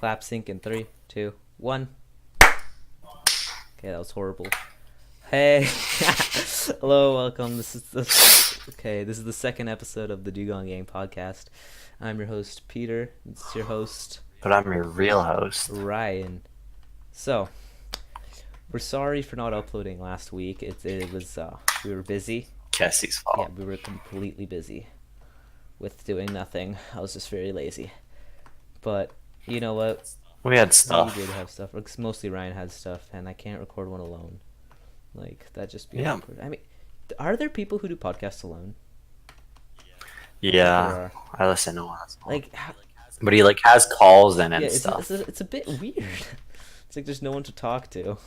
Clap sync in 3, 2, 1. Okay, that was horrible. Hey, hello, welcome. This is the second episode of the Dugong Gang podcast. I'm your host Peter. It's your host But I'm your real host. Ryan. So, we're sorry for not uploading last week. It was we were busy. Kessie's fault. Yeah, we were completely busy with doing nothing. I was just very lazy. But you know what? We had stuff. We did have stuff. It's mostly Ryan had stuff, and I can't record one alone. Like, that'd just be awkward. I mean, are there people who do podcasts alone? Yeah, I listen to one. Like, but he has calls in and stuff. It's a bit weird. It's like there's no one to talk to.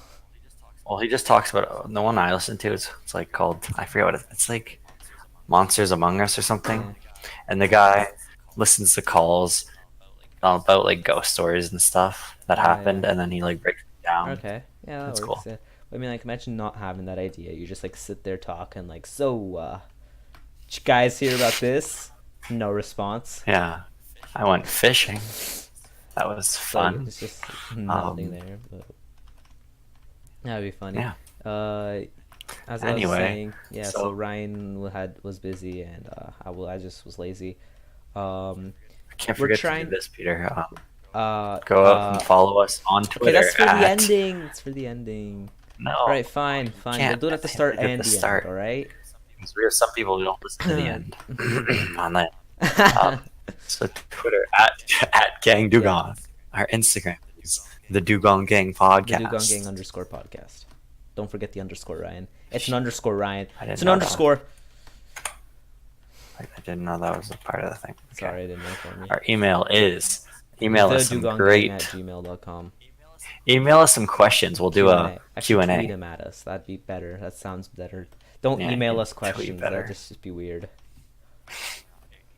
Well, he just talks about the one I listen to. It's like called, I forget what it's like, Monsters Among Us or something. Yeah. And the guy listens to calls about like ghost stories and stuff that happened, yeah. And then he breaks it down. Okay, yeah, That's works. cool. Yeah. I mean, imagine not having that idea. You just sit there talking so, did you guys hear about this? No response. Yeah, I went fishing. That was fun. It's just nothing there, but that'd be funny. Yeah. As I was saying, so Ryan was busy, and I just was lazy. I can't forget to do this, Peter. Go up and follow us on Twitter. Okay, that's for the ending. It's for the ending. No. All right, fine. We'll do it at the start and the end. All right. Because we have some people who don't listen to the end. On that. So Twitter at Gang Dugong. Yes. Our Instagram is the Dugong Gang Podcast. The Dugong Gang _podcast. Don't forget the underscore, Ryan. It's an underscore, Ryan. It's an underscore. I didn't know that was a part of the thing. Okay. Sorry, I didn't know for me. Our email us some great @gmail.com. Email us some questions. We'll do a Q&A. Tweet them at us. That'd be better. That sounds better. Don't email us questions. That'd just be weird.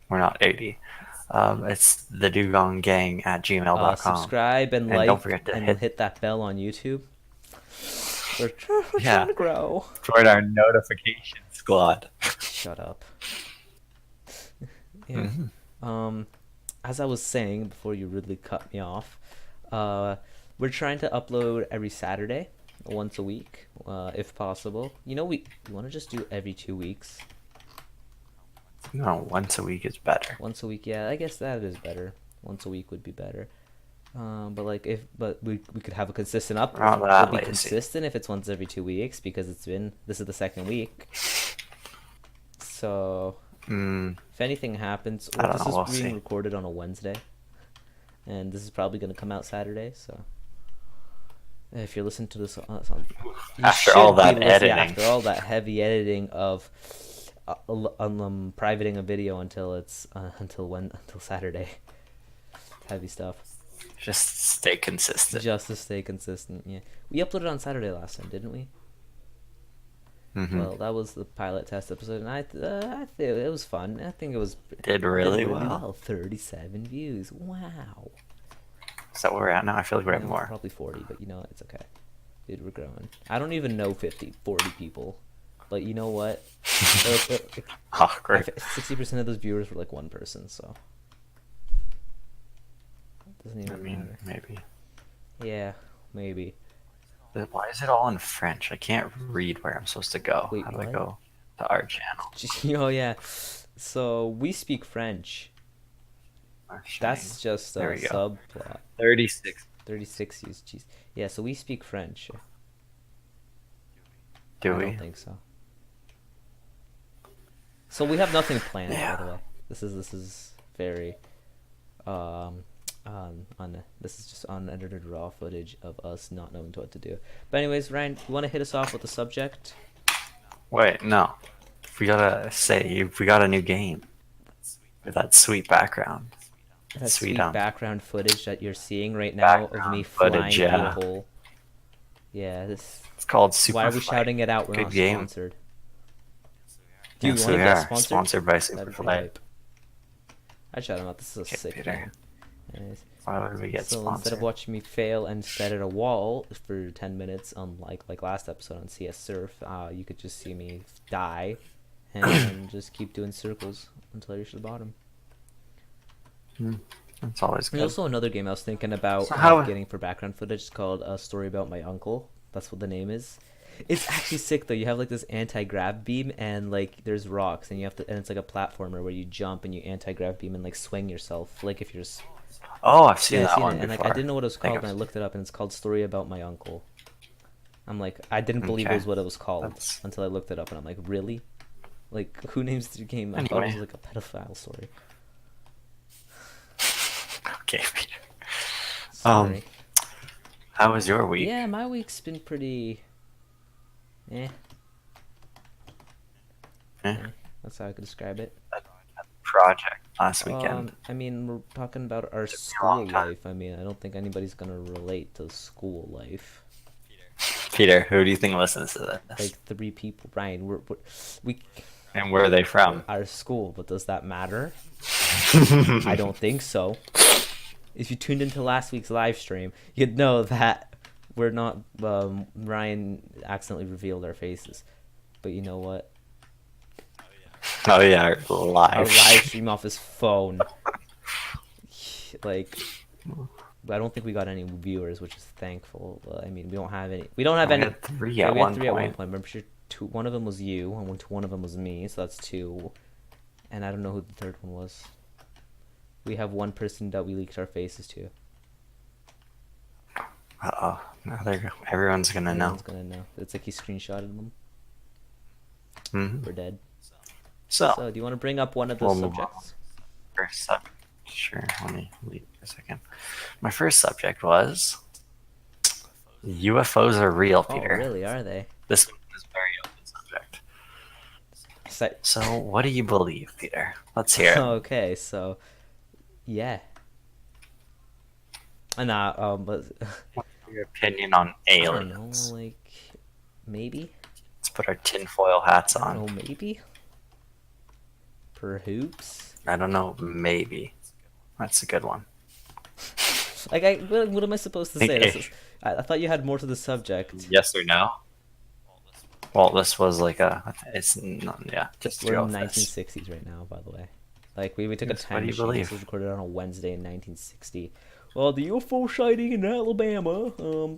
We're not 80. It's the Dugong Gang @gmail.com. Subscribe and like, don't forget to hit that bell on YouTube. We're trying to grow. Join our notification squad. Shut up. Yeah. Mm-hmm. As I was saying before you rudely cut me off, we're trying to upload every Saturday, once a week, if possible. We want to just do every 2 weeks. No, once a week is better. Once a week, yeah, I guess that is better. Once a week would be better. But we could have a consistent upload. It'll be consistent if it's once every 2 weeks, because this is the second week. So if anything happens, this is being recorded on a Wednesday, and this is probably going to come out Saturday. So if you're listening to this after all that heavy editing of privating a video until Saturday, heavy stuff. Just stay consistent. Just to stay consistent, yeah. We uploaded on Saturday last time, didn't we? Mm-hmm. Well, that was the pilot test episode, and I think it was fun. I think it did really well. 37 views. Wow. Is that where we're at now? I feel like we're at more. Probably 40, but it's okay. Dude, we're growing. I don't even know 40 people. But you know what? Awkward. 60% of those viewers were one person, so it doesn't even matter. Maybe. Yeah, maybe. Why is it all in French? I can't read where I'm supposed to go. Wait, how do I go to our channel? Oh yeah. So we speak French. That's just a subplot. 36 views. Jeez. Yeah, so we speak French. Do we? I don't think so. So we have nothing planned, by the way. This is very this is just unedited raw footage of us not knowing what to do. But anyways, Ryan, you want to hit us off with the subject? Wait, no. We gotta say we got a new game with that sweet background. That sweet background footage that you're seeing right now of me flying through a hole. Yeah, this. It's called Super. Why are we Flight. shouting it out? We're not sponsored. Do you want to get sponsored? Sponsored by Super Flight. I'd shout them out. This is a sick game. Why would we get sponsored? Instead of watching me fail and set at a wall for 10 minutes, unlike last episode on CS Surf, you could just see me die and just keep doing circles until I reach the bottom. It's always There's good. also another game I was thinking about So how? getting for background footage. It's called A Story About My Uncle. That's what the name is. It's actually sick though. You have like this anti-grav beam and like there's rocks and you have to and it's like a platformer where you jump and you anti-grav beam and like swing yourself like if you're Oh, I've seen yeah, I've that seen one it and like before. I didn't know what it was think called and I I've- looked it up and it's called Story About My Uncle. I'm like I didn't believe it Okay. was what it was called That's- until I looked it up and I'm like really? Like who names the game? I thought it was Anyway. like a pedophile story. Okay, Peter. Sorry. How was your week? Yeah, my week's been pretty eh. Eh? That's how I could describe it. Project last weekend. I mean, we're talking about our a school long time. life. I mean, I don't think anybody's gonna relate to school life. Peter, who do you think listens to this? Like 3 people, Ryan. We And where are they from? our school, but does that matter? I don't think so. If you tuned into last week's live stream, you'd know that we're not. Ryan accidentally revealed our faces, but you know what? Oh yeah, our Our live. live stream off his phone. Like, I don't think we got any viewers, which is thankful. I mean, we don't have any. We don't have We any. had three Yeah, at we had one 3 at one point. point. But I'm sure one of them was you, and one of them was me. So that's 2. And I don't know who the third one was. We have one person that we leaked our faces to. Uh-oh. Now everyone's gonna know. Everyone's gonna know. It's like he screenshotted them. Mhm. We're dead. So, So, do you want to bring up one of the We'll move subjects? first subject. Sure, let me leave for a second. My first subject was UFOs are real, Oh, Peter. really? Are they? This is a very open subject. So, So, what do you believe, Peter? Let's hear it. okay, so yeah. But What's your opinion on I don't know, aliens? like maybe. Let's put our tinfoil hats I don't on. know, maybe. Perhoops. I don't know, maybe. That's a good one. Like, what am I supposed to say? I thought you had more to the subject. Yes or no? Well, this was like it's not, yeah, just We're go in with this. 1960s right now, by the way. Like, we took a Yes, what time do you machine. believe? This was recorded on a Wednesday in 1960. Well, the UFO sighting in Alabama,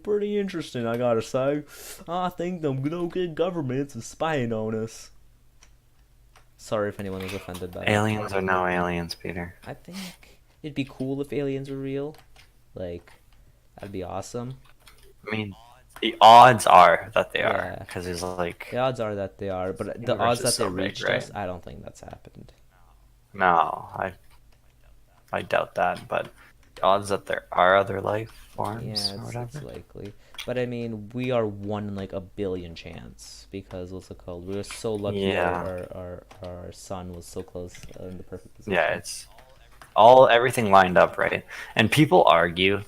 pretty interesting, I gotta say. I think the good governments is spying on us. Sorry if anyone was offended by that. Aliens or no aliens, Peter? I think it'd be cool if aliens were real. Like, that'd be awesome. I mean, the odds are that they are, Yeah. because there's like The odds are that they are, but the Universe odds is that so they big, reached right? us, I don't think that's happened. no, I doubt that, but the odds that there are other life forms Yeah, or it's whatever. likely. But I mean, we are 1 in like a billion chance because what's it called? We were so lucky Yeah. our sun was so close in the perfect position. Yeah, it's everything lined up right, and people argue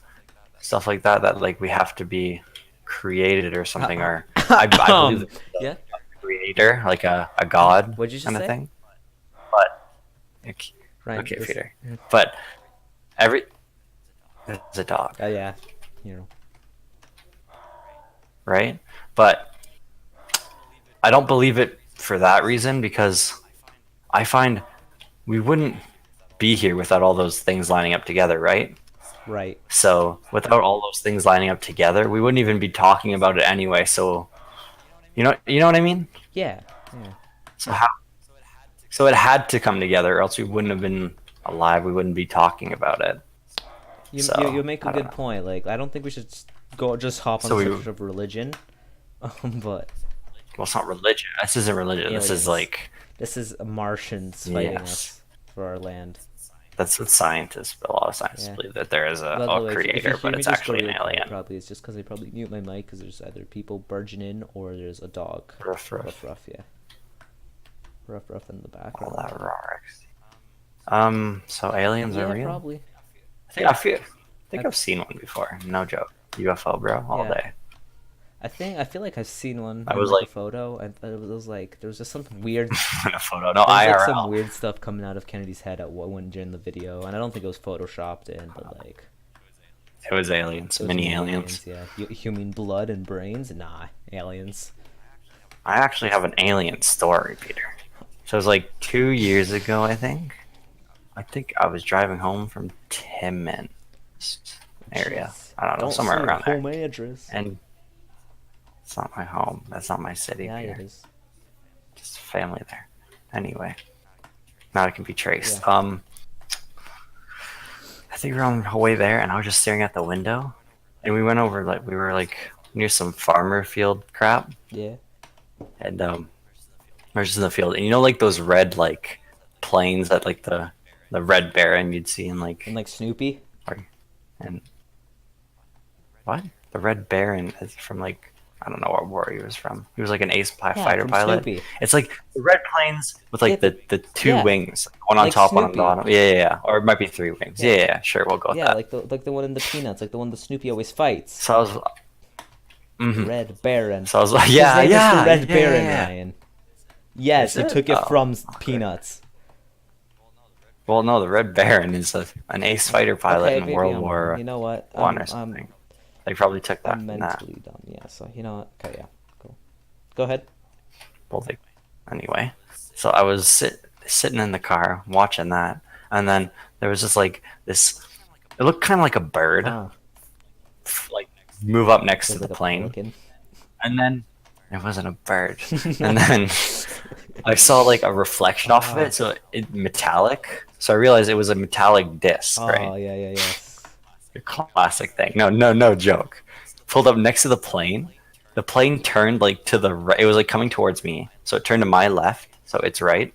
stuff like that like we have to be created or something, or I believe there's a Yeah. creator, like a god What'd you just kind of say? thing. But Right. okay, this- Peter. But there's a dog, yeah. You know. right? But I don't believe it for that reason, because I find we wouldn't be here without all those things lining up together, right? Right. So without all those things lining up together, we wouldn't even be talking about it anyway. So you know what I mean? Yeah. Yeah. So it had to come together, or else we wouldn't have been alive. We wouldn't be talking about it. You make a I don't good know. point. Like, I don't think we should just hop on So the we- subject of religion. But Well, it's not religion. This isn't religion. This is Aliens. like this is Martians fighting Yes. us for our land. that's what scientists. A lot of scientists Yeah. believe that there is By the a way, if you creator, hear but me it's just go actually an real quiet, alien. Probably it's just because I probably mute my mic because there's either people barging in or there's a dog. Ruff, ruff. Rough, yeah. Rough in the All background. that rocks. So aliens Yeah, are real. probably. I think I've seen one before. No joke. UFO, bro, all Yeah. day. I feel like I've seen one. I in, was like, like- a photo, and it was like there was just some weird. In a photo, no There's like IRL. some weird stuff coming out of Kennedy's head at one during the video, and I don't think it was photoshopped in, but like It was aliens, it was mini aliens. Yeah, human blood and brains. Nah, aliens. I actually have an alien story, Peter. So it was like 2 years ago, I think. I think I was driving home from Timmins area. Jeez. I don't know, Don't somewhere say your around there. home address. And it's not my home. That's not my city, Yeah, Peter. it is. Just family there. Anyway, now it can be traced. Yeah. I think we were on the way there, and I was just staring at the window, and we went over we were near some farmer field crap, Yeah. and we're just in the field, and you know like those red planes that the Red Baron you'd see in And like Snoopy. and what the Red Baron is from I don't know what war he was from. He was like an ace fighter from pilot. Snoopy. It's like the red planes with Yeah, the two yeah. wings, one on Like top, one on the Snoopy. bottom. Yeah. Or it might be three wings. Yeah. Sure, we'll go with Yeah, that. like the one in the Peanuts, like the one that Snoopy always fights. So I was, Red Baron. so I was like, His yeah, name is yeah, the Red yeah, Baron, yeah. Ryan. Yes, Is I it? took it Oh, from okay. Peanuts. Well, no, the Red Baron is an ace fighter pilot Okay, in maybe World I'm War wrong. You know what? One or something. They probably took that I'm from that. mentally dumb. Yeah, so you know what? Okay, yeah, cool. Go ahead. Well, anyway, so I was sitting in the car watching that, and then there was just this. It looked kind of like a bird, Ah, like move up next to sounds the like a plane, pelican. and then it wasn't a bird, and then I saw a reflection off of it, so it metallic. So I realized it was a metallic disc, Oh, right? yes. A classic thing. No joke. Pulled up next to the plane. The plane turned to the right. It was coming towards me, so it turned to my left, so it's right.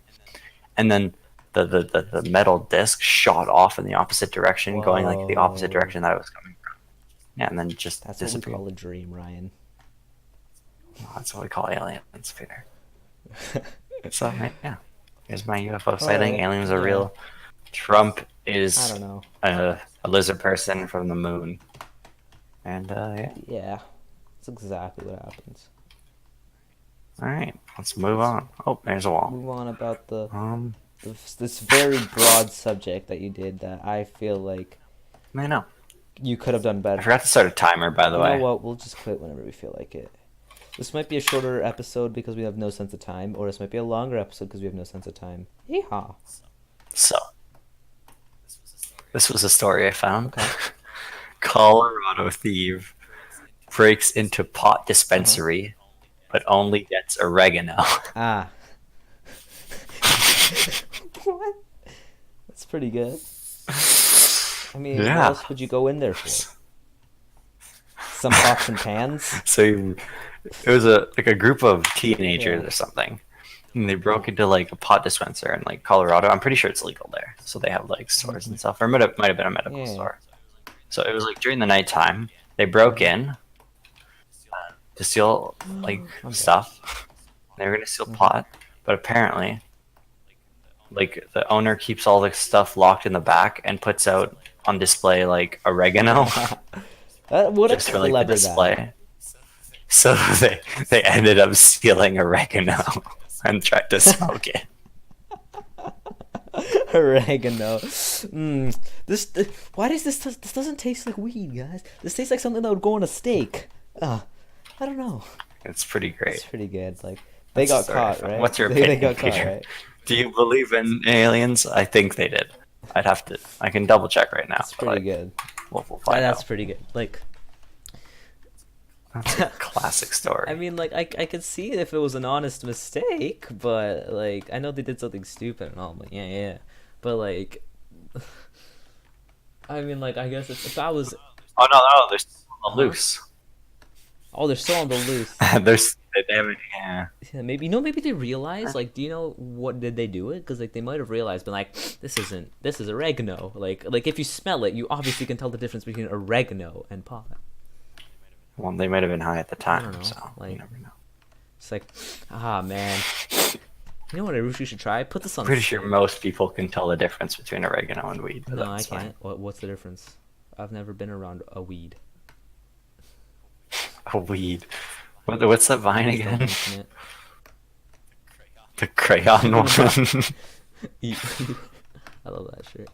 And then the metal disc shot off in the opposite direction, going the opposite Whoa. direction that it was coming from. Yeah, and then just That's what we disappeared. call a dream, Ryan. Oh, that's what we call aliens, Peter. So yeah, here's my UFO sighting. Alright, Aliens are yeah. real. Trump I is don't know. a lizard person from the moon. And yeah. Yeah, that's exactly what happens. All right, let's move on. Oh, there's a wall. Move on about Um, this very broad subject that you did that I feel like I know. you could have done I better. forgot to start a timer, by the You way. know what? We'll just quit whenever we feel like it. This might be a shorter episode because we have no sense of time, or this might be a longer episode because we have no sense of time. Yeehaw. So, this was a story I found. Okay. Colorado thief breaks into pot dispensary, but only gets oregano. Ah. What? That's pretty good. I mean, what Yeah. else would you go in there for? Some pots and pans? So it was a group of teenagers Yeah. or something, and they broke into a pot dispenser in Colorado. I'm pretty sure it's legal there, so they have stores and stuff. Or might have been a medical Yeah. store. So it was during the nighttime. They broke in to steal Okay. stuff. They were gonna steal pot, but apparently, the owner keeps all the stuff locked in the back and puts out on display oregano. What a Just for the clever display. guy. So they ended up stealing oregano and tried to smoke it. Oregano. Why does this doesn't taste like weed, guys? This tastes like something that would go on a steak. I don't know. It's pretty great. It's pretty good. They got Sorry, caught, right? what's your They opinion, got caught, Peter? right? Do you believe in aliens? I think they did. I can double check right now. That's pretty good. We'll find That's out. pretty good. That's a classic story. I mean, I could see it if it was an honest mistake, but I know they did something stupid and all. But yeah. But I mean, I guess if I was, Oh no, they're still on the loose. oh, they're still on the loose. They haven't. Yeah. Yeah, maybe they realize. Do you know what did they do it? Because they might have realized, but this is oregano. If you smell it, you obviously can tell the difference between oregano and pot. Well, they might have been high at the I don't time, know, so you never know. It's man. You know what I wish we should try? Put this on. Pretty sure most people can tell the difference between oregano and weed. But No, I that's fine. can't. What's the difference? I've never been around a weed. A weed. What's that vine Please don't again? mention it. The crayon one. I love that shirt.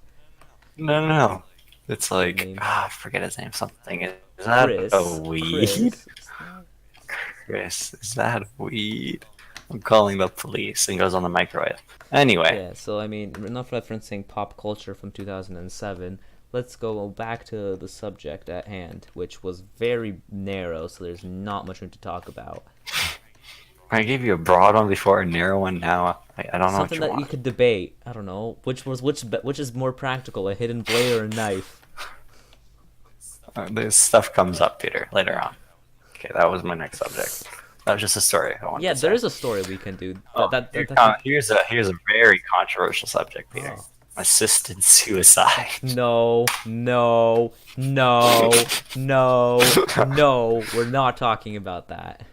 No. It's name. I forget his name. Something. Is that Chris. a weed? Chris. Chris, is that weed? I'm calling the police, and goes on the microwave. Anyway, Yeah, so I mean, enough referencing pop culture from 2007. Let's go back to the subject at hand, which was very narrow, so there's not much room to talk about. I gave you a broad one before, a narrow one now. I don't know what Something you that you want. could debate. I don't know which is more practical, a hidden blade or a knife. This stuff comes up, Peter, later on. Okay, that was my next subject. That was just a story I wanted Yeah, to there say. is a story we can do. Oh, here's a very controversial subject, Peter. Oh. Assisted suicide. No, no, no, no, no. We're not talking about that.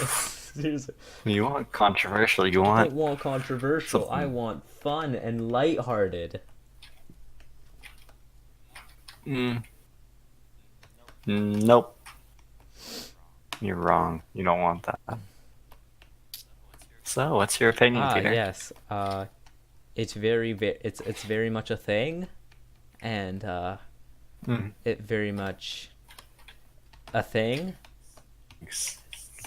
Seriously. You want controversial? You I want don't want controversial. I something? want fun and lighthearted. Mm, nope. You're wrong. You don't want that. So, what's your opinion, Peter? Yes. It's it's very much a thing, and Mm. it very much a thing. Yeah, it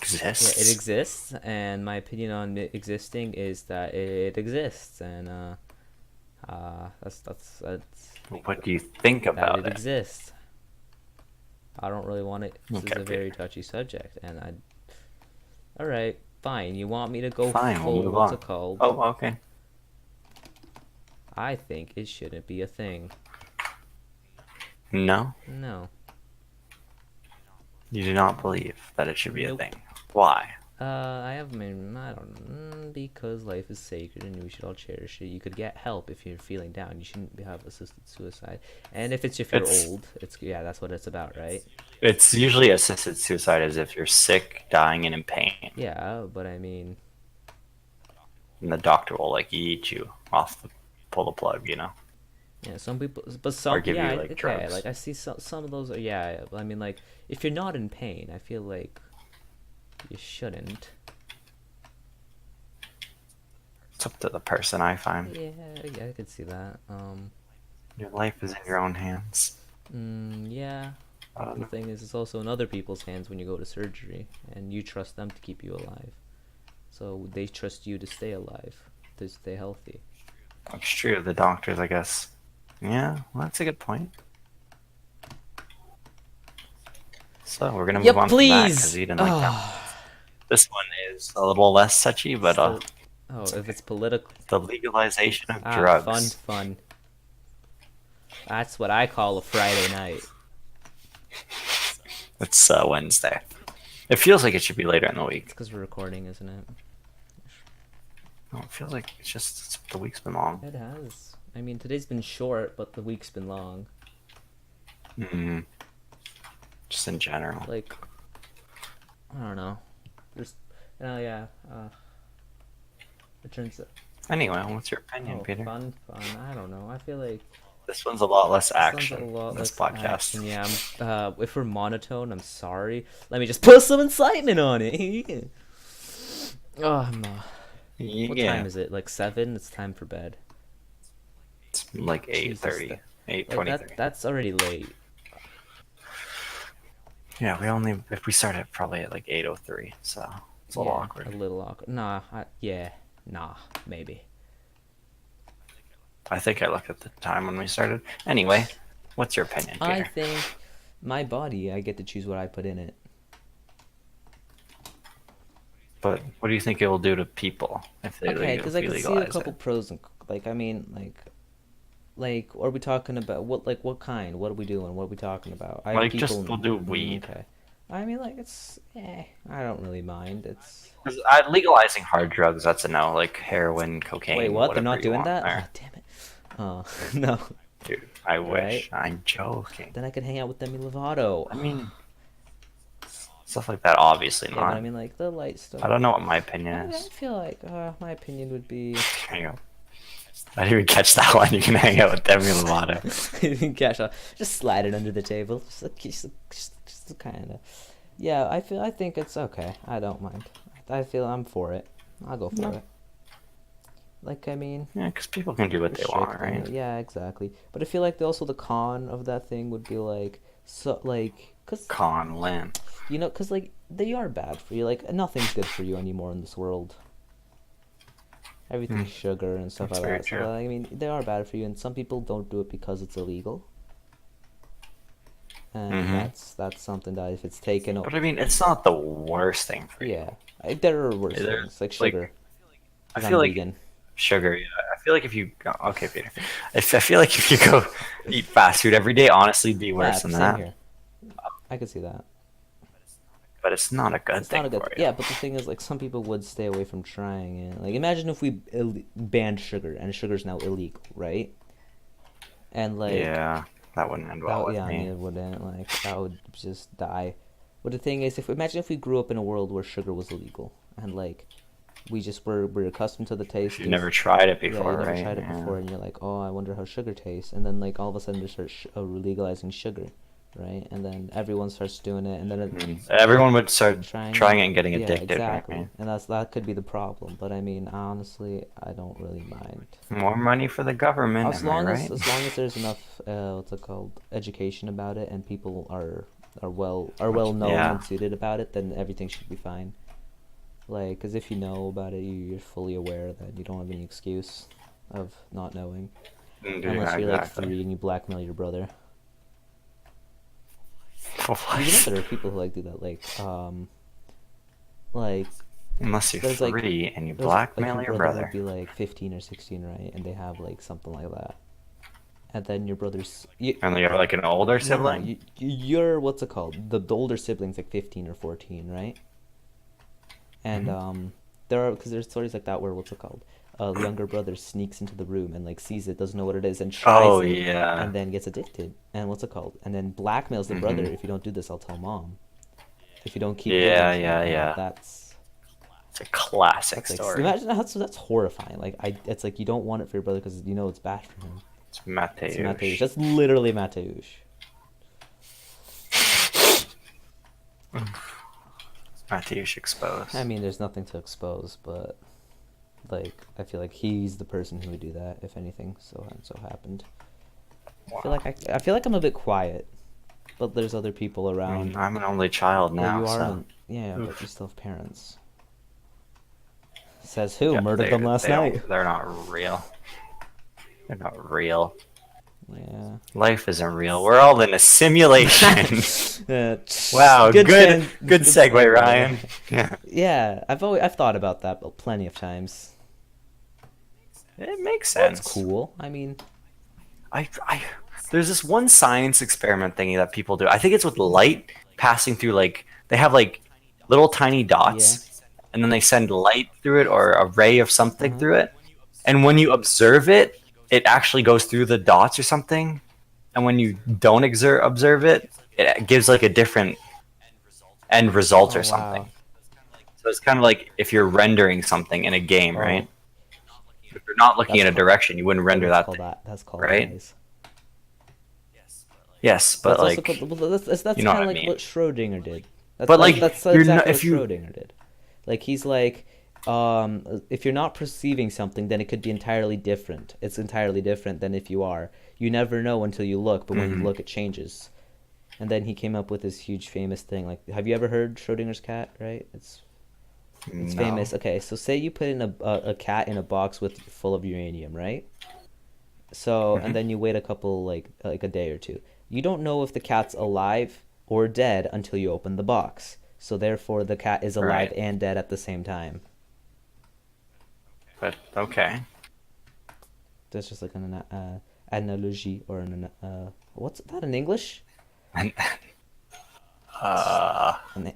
Exists. exists, and my opinion on it existing is that it exists, and that's What do you think that about it it? exists. I don't really want it. This is Okay, a very Peter. touchy subject, and I. All right, fine. You want me to go Fine, we'll full? move What's on. it called? Oh, okay. I think it shouldn't be a thing. No, No. you do not believe that it should be a Nope. thing. Why? I have I don't because life is sacred and we should all cherish it. You could get help if you're feeling down. You shouldn't have assisted suicide. And if you're It's old, yeah, that's what it's about, right? it's usually assisted suicide as if you're sick, dying, and in pain, Yeah, but I mean, and the doctor will like eat you off, pull the plug, you know, yeah, some people, but or some, give yeah, you like okay, drugs. like I see some of those are, yeah, I mean, like if you're not in pain, I feel like you shouldn't. It's up to the person, I find. Yeah, yeah, I could see that. Your life is in your own hands. Yeah. I don't The know. thing is, it's also in other people's hands when you go to surgery, and you trust them to keep you alive. So they trust you to stay alive, to stay healthy. It's true. The doctors, I guess. Yeah, well, that's a good point. So we're gonna move on from that because you didn't like that one. This one is a little less touchy, but Still, oh, if it's political, the legalization of fun, drugs. fun. That's what I call a Friday night. It's Wednesday. It feels like it should be later in the It's week. because we're recording, isn't it? No, it feels like the week's been long. It has. I mean, today's been short, but the week's been long. Mm, just in general. Like, I don't know. Just, yeah. It turns out. Anyway, what's your opinion, Oh, Peter? fun. I don't know. I feel like This one's a lot less this one's action. a lot This less podcast. action. Yeah, if we're monotone, I'm sorry. Let me just put some excitement on it. Oh, I'm. What time is it? Like 7? It's time for bed. It's like Jesus, 8:30, like 8:23. that's already late. Yeah, if we start at probably at like 8:03, so it's a little awkward. A little awkward. Nah, nah, maybe. I think I looked at the time when we started. Anyway, what's your opinion, Peter? I think my body, I get to choose what I put in it. But what do you think it will do to people if they Okay, because I can see a legalize couple it? pros and like I mean like are we talking about what kind? What are we doing? What are we talking about? I have Like, just people. we'll do weed. Okay. I mean like I don't really mind. It's 'Cause, legalizing hard drugs, that's a no. Like heroin, cocaine, wait, what? They're whatever not you doing want that? there. Oh, damn it. Oh, no. Dude, I wish. Right? I'm joking. Then I could hang out with Demi Lovato. I mean, stuff like that, obviously Yeah, but not. I mean like the light stuff. I don't know what my opinion I is. feel like my opinion would be There you go. I didn't even catch that one. You can hang out with Demi Lovato. cash out. Just slide it under the table. Just kind of. Yeah, I think it's okay. I don't mind. I feel I'm for it. I'll go for No. it. Like I mean, Yeah, because people can do what they want, restricting right? it. Yeah, exactly. But I feel like also the con of that thing would be like cause Con Lin. you know, cause like they are bad for you. Like nothing's good for you anymore in this world. Everything's sugar and stuff That's like very that. So, true. I mean, they are bad for you, and some people don't do it because it's illegal. And that's something that if it's taken, But I mean, it's not the worst thing for you. yeah, there are worse There, things like like, sugar. I 'Cause feel I'm like vegan. sugar. Yeah, I feel like if you go, okay, Peter, I feel like if you go eat fast food every day, honestly, it'd be Yeah, worse than same that. here. I could see that. But it's not a good It's not thing a good. for you. Yeah, but the thing is, like, some people would stay away from trying it. Like, imagine if we banned sugar, and sugar's now illegal, right? And like, Yeah, that wouldn't end well with yeah, I mean, me. it wouldn't. Like, I would just die. But the thing is, if imagine if we grew up in a world where sugar was illegal, and like, we just were accustomed to the taste. You've never tried it Yeah, you before, never right? tried it Yeah. before, and you're like, oh, I wonder how sugar tastes. And then like all of a sudden they start legalizing sugar, right? And then everyone starts doing it, and then Everyone would start trying trying it and getting yeah, addicted, exactly. right? And that could be the problem. But I mean, honestly, I don't really mind. More money for the government, As am I long right? as there's enough what's it called, education about it, and people are well known Yeah. and suited about it, then everything should be fine. Like, because if you know about it, you're fully aware that you don't have any excuse of not knowing. Unless Yeah, you're like exactly. 3 and you blackmail your brother. You know What? there are people who like do that, like Unless you're there's like 3 and you there's like blackmail your your brother would brother. be like 15 or 16, right? And they have like something like that, and then your brother's you, And you have like an older no, sibling? you're what's it called? The older sibling's like 15 or 14, right? And there are because there's stories like that where what's it called? The younger brother sneaks into the room and like sees it, doesn't know what it is, and tries Oh, it, yeah. and then gets addicted. And what's it called? And then blackmails the brother. If you don't do this, I'll tell mom. If you don't keep doing Yeah, this, yeah, and yeah. that's It's a classic like story. imagine that's horrifying. Like it's like you don't want it for your brother because you know it's bad for him. It's It's Mateusz. Mateusz. That's literally Mateusz. Mateusz exposed. I mean, there's nothing to expose, but like I feel like he's the person who would do that if anything so happened. I feel like I'm a bit quiet, but there's other people I around. mean, I'm an only child Yeah, now, you are. so. Yeah, but Oof. you still have parents. Says who? Yeah, Murdered them last night. they're not real. They're not real. Yeah. Life isn't real. We're all in a simulation. Yeah, Wow, good chan- segue, Ryan. Yeah. Yeah, I've thought about that plenty of times. It makes sense. That's cool. I mean, I there's this one science experiment thingy that people do. I think it's with light passing through, like they have like little tiny dots, and then they send light through it or a ray of something through it. And when you observe it, it actually goes through the dots or something. And when you don't observe it, it gives like a different end result oh or something. wow. So it's kind of like if you're rendering something in a game, Oh, right? If you're not looking That's in a direction, you wouldn't render that's that called thing. That's called right? eyes. Yes, but That's also like, called, well, that's you know kind of what I like mean. what Schrodinger did. But, like, that's you're exactly not- what if you- Schrodinger did. Like he's like, if you're not perceiving something, then it could be entirely different. It's entirely different than if you are. You never know until you look, but when you look, it changes. And then he came up with this huge famous thing. Like, have you ever heard Schrodinger's cat? Right? It's no. famous. Okay, so say you put in a cat in a box with full of uranium, right? So and then you wait a couple like a day or two. You don't know if the cat's alive or dead until you open the box. So therefore, the cat is alive Right. and dead at the same time. But okay. That's just like an analogy or what's that in English? And, An,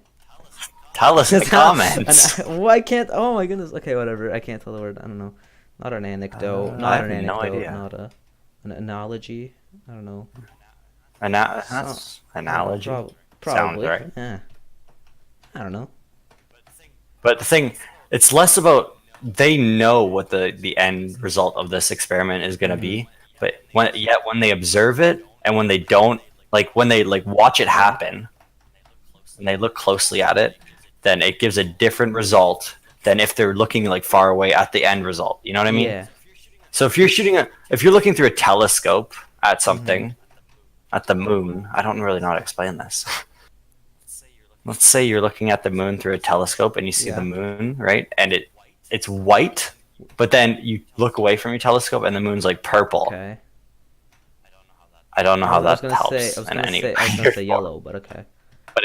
tell us in the comments. Why can't? Oh my goodness. Okay, whatever. I can't tell the word. I don't know. Not an anecdote. I Not have an no anecdote. idea. Not an analogy. I don't know. That's analogy. Probably. right. Yeah. I don't know. But the thing, it's less about they know what the end result of this experiment is going to be, but when they observe it and when they don't, like when they like watch it happen, and they look closely at it, then it gives a different result than if they're looking like far away at the end result. You know what I mean? Yeah. So if you're looking through a telescope at something, at the moon, I don't really know how to explain this. let's say you're looking at the moon through a telescope and you see Yeah. the moon, right? And it's white, but then you look away from your telescope and the moon's like purple. Okay. I don't know how I was that gonna helps say, I was in gonna any say, I was way gonna or say form. yellow, but okay. But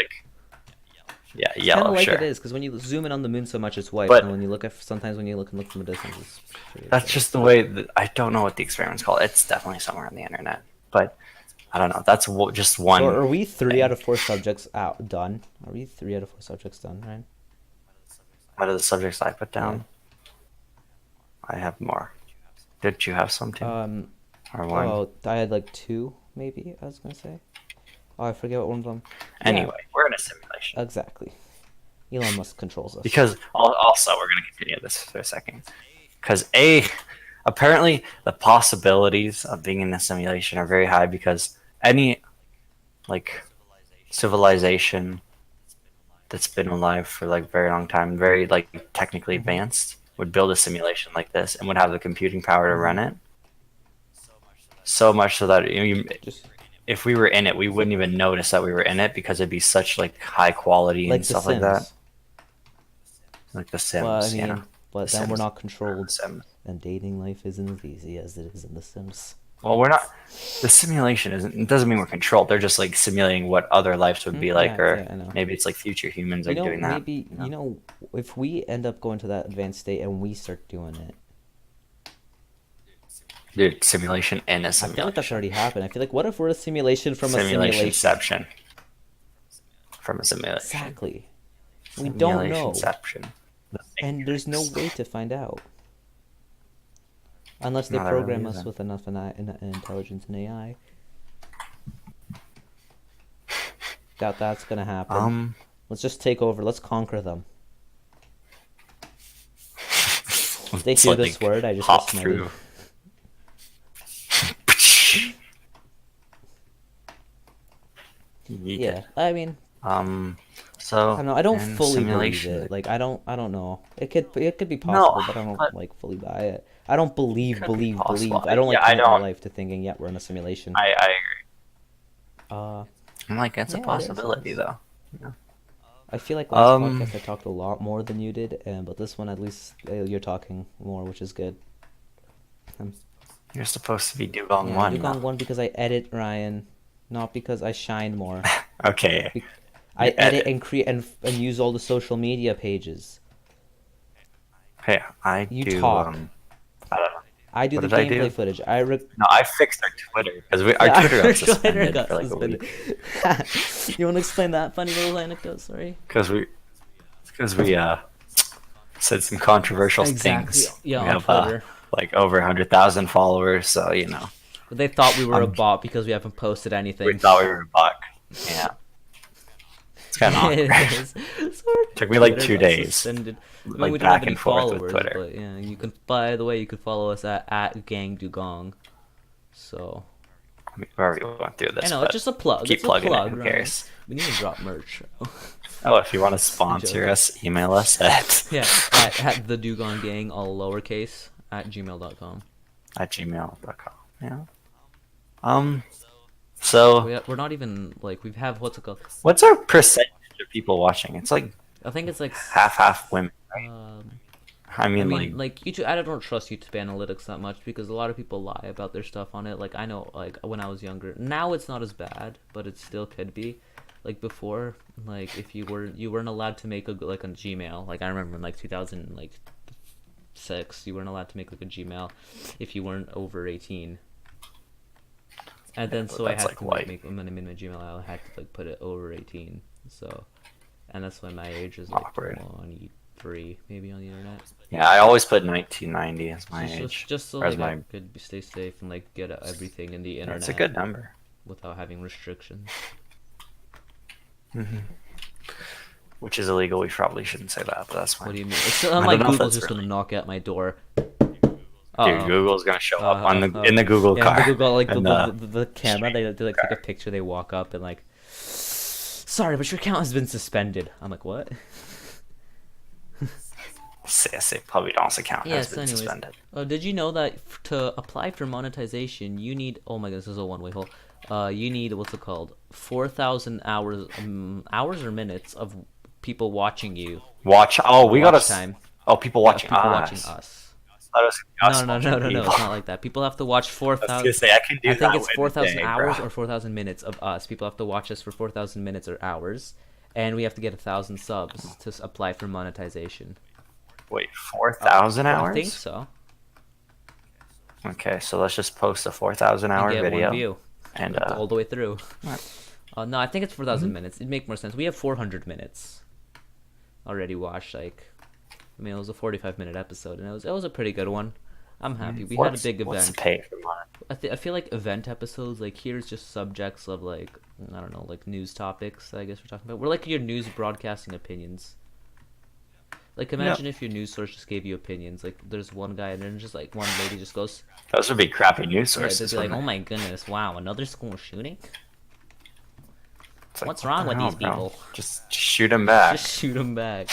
yeah, It's kind yellow, of like sure. it is, because when you zoom in on the moon so much, it's white. But- and when you look at, sometimes when you look from a distance, it's pretty That's white. just the way that I don't know what the experiment's called. It's definitely somewhere on the internet, but I don't know. That's just one. So are we 3 thing. out of 4 subjects out done? Are we 3 out of 4 subjects done, right? What are the subjects I put down? Yeah. I have more. Did you have some too? Or one? Oh, I had like 2, maybe, I was gonna say. Oh, I forget what one of them. Anyway, we're in a simulation. Exactly. Elon Musk controls us. Because also, we're going to continue this for a second. Because apparently the possibilities of being in a simulation are very high because any like civilization that's been alive for like a very long time, very like technically advanced, would build a simulation like this and would have the computing power to run it. So much so that Just if we were in it, we wouldn't even notice that we were in it because it'd be such like high quality like and The stuff Sims. like that. Like The Sims, Well, I mean, yeah. but The then we're Sims. not controlled, Sims. and dating life isn't as easy as it is in The Sims. Well, we're not. The simulation isn't. It doesn't mean we're controlled. They're just like simulating what other lives would be like, Yeah, or I know. maybe it's like future humans You like know, doing that. maybe, if we end up going to that advanced state and we start doing it, Dude, simulation in a I feel simulation. like that's already happened. I feel like, what if we're a simulation from a Simulation simulation? inception. From a simulation. Exactly. We don't know. Inception. And there's no way to find out. Unless they No, there program really us isn't. with enough intelligence and AI. Doubt that's gonna happen. Let's just take over. Let's conquer them. If they It's hear like this word, I just hop get through. smited. Yeah, I mean, So I don't know. I don't in fully believe simulation, it. Like, I don't know. It could be possible, but I don't but- like fully buy it. I don't believe. Could be possible. I don't like Yeah, I commit my don't- life to thinking, yeah, we're in a simulation. I agree. Uh, I'm like, it's Yeah, a it is, possibility it is. though. I feel like last Um, podcast I talked a lot more than you did, but this one at least you're talking more, which is good. You're supposed to be Dugong Yeah, one. Dugong won because I edit Ryan, not because I shine more. Okay. I You edit and create and use all the social media pages. Hey, I You do. talk. I don't know. I do What the did I gameplay do? footage. No, I fixed our Twitter because our Yeah, Twitter our got suspended Twitter got for like suspended. a week You want to explain that funny little anecdote? Sorry. because we said some controversial Exactly. things. Yeah, we on have Twitter. like over 100,000 followers, so you know But they thought we were a I'm- bot because we haven't posted anything. we thought we were a buck. Yeah, it's kind of It awkward. is. So our Took me like Twitter 2 got days. suspended. I mean, Like we don't have back any and forth with followers, Twitter. but yeah, you can. By the way, you can follow us at Gang Dugong. So I mean, we already went through this. I know but it's just a plug. keep It's plugging a plug, it. Who right? cares? We need to drop merch. Oh, if you want to sponsor us, email us at Yeah, at the Dugong Gang, all lowercase, at gmail.com. at gmail.com. Yeah. So We're not even like we have what's it called? what's our percentage of people watching? It's like I think it's like half women. I I mean, mean, like YouTube. I don't trust YouTube analytics that much because a lot of people lie about their stuff on it. Like I know, like when I was younger. Now it's not as bad, but it still could be. Like before, like if you weren't allowed to make a Gmail. Like I remember in like 2006, you weren't allowed to make like a Gmail if you weren't over 18. And then but so I that's, had like, to white. make when I made my Gmail, I had to like put it over 18. So, and that's when my age is like Awkward. 23, maybe on the internet. yeah, I always put 1990 as my Just- age. Just so Or as like I my- could stay safe and like get everything in the internet. It's a good number. Without having restrictions. Which is illegal. We probably shouldn't say that, but that's fine. What do you mean? It's don't like know if Google's that's just gonna really- knock at my door. Dude, Google's gonna show up on the in the Google Google car. Yeah, the Google, like and, the camera. They like take a picture. They walk up and like, sorry, but your account has been suspended. I'm like, what? say Public account has Yes. been Anyways, suspended. did you know that to apply for monetization, you need? Oh my goodness, this is a one-way hole. you need what's it called? 4,000 hours, hours or minutes of people watching you. Watch. Oh, we Watch gotta. time. Oh, people Yeah, watching people us. watching us. I was No, us no, no, watching no, no. people. It's not like that. People have to watch I was 4,000. gonna say I can do I think that it's in a 4,000 day, hours bro. or 4,000 minutes of us. People have to watch us for 4,000 minutes or hours, and we have to get 1,000 subs to apply for monetization. Wait, 4,000 I hours? think so. Okay, so let's just post a 4,000 And hour get video. one view. And All the way through. Right. No, I think it's 4,000 minutes. It'd make more sense. We have 400 minutes already watched. Like, I mean, it was a 45-minute episode, and it was a pretty good one. I'm happy. We had a big What's event. the pay for mine? I feel like event episodes, like, here's just subjects of, like, I don't know, like news topics, I guess we're talking about. We're like your news broadcasting opinions. Like, imagine if your news source just gave you opinions. Like, there's one guy, and then just, like, one lady just goes, Those would be crappy news yeah, they'd sources. be like, wouldn't oh they? my goodness, wow, another school shooting? It's like, What's what wrong the with hell, these bro? people? Just shoot them back. Just shoot them back.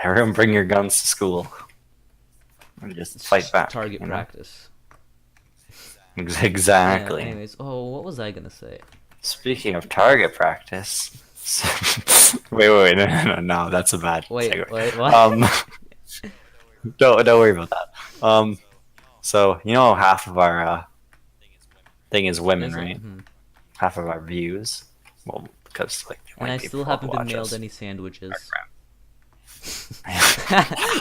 Everyone bring your guns to school. And just fight back. Target you know? practice. Exactly. Yeah, anyways, what was I gonna say? Speaking of target practice. wait, no, that's a bad Wait, segue. what? Don't worry about that. So you know half of our thing is women, Is it? right? Mhm. Half of our views, well, because like And white I people still haven't been watch mailed us. any sandwiches.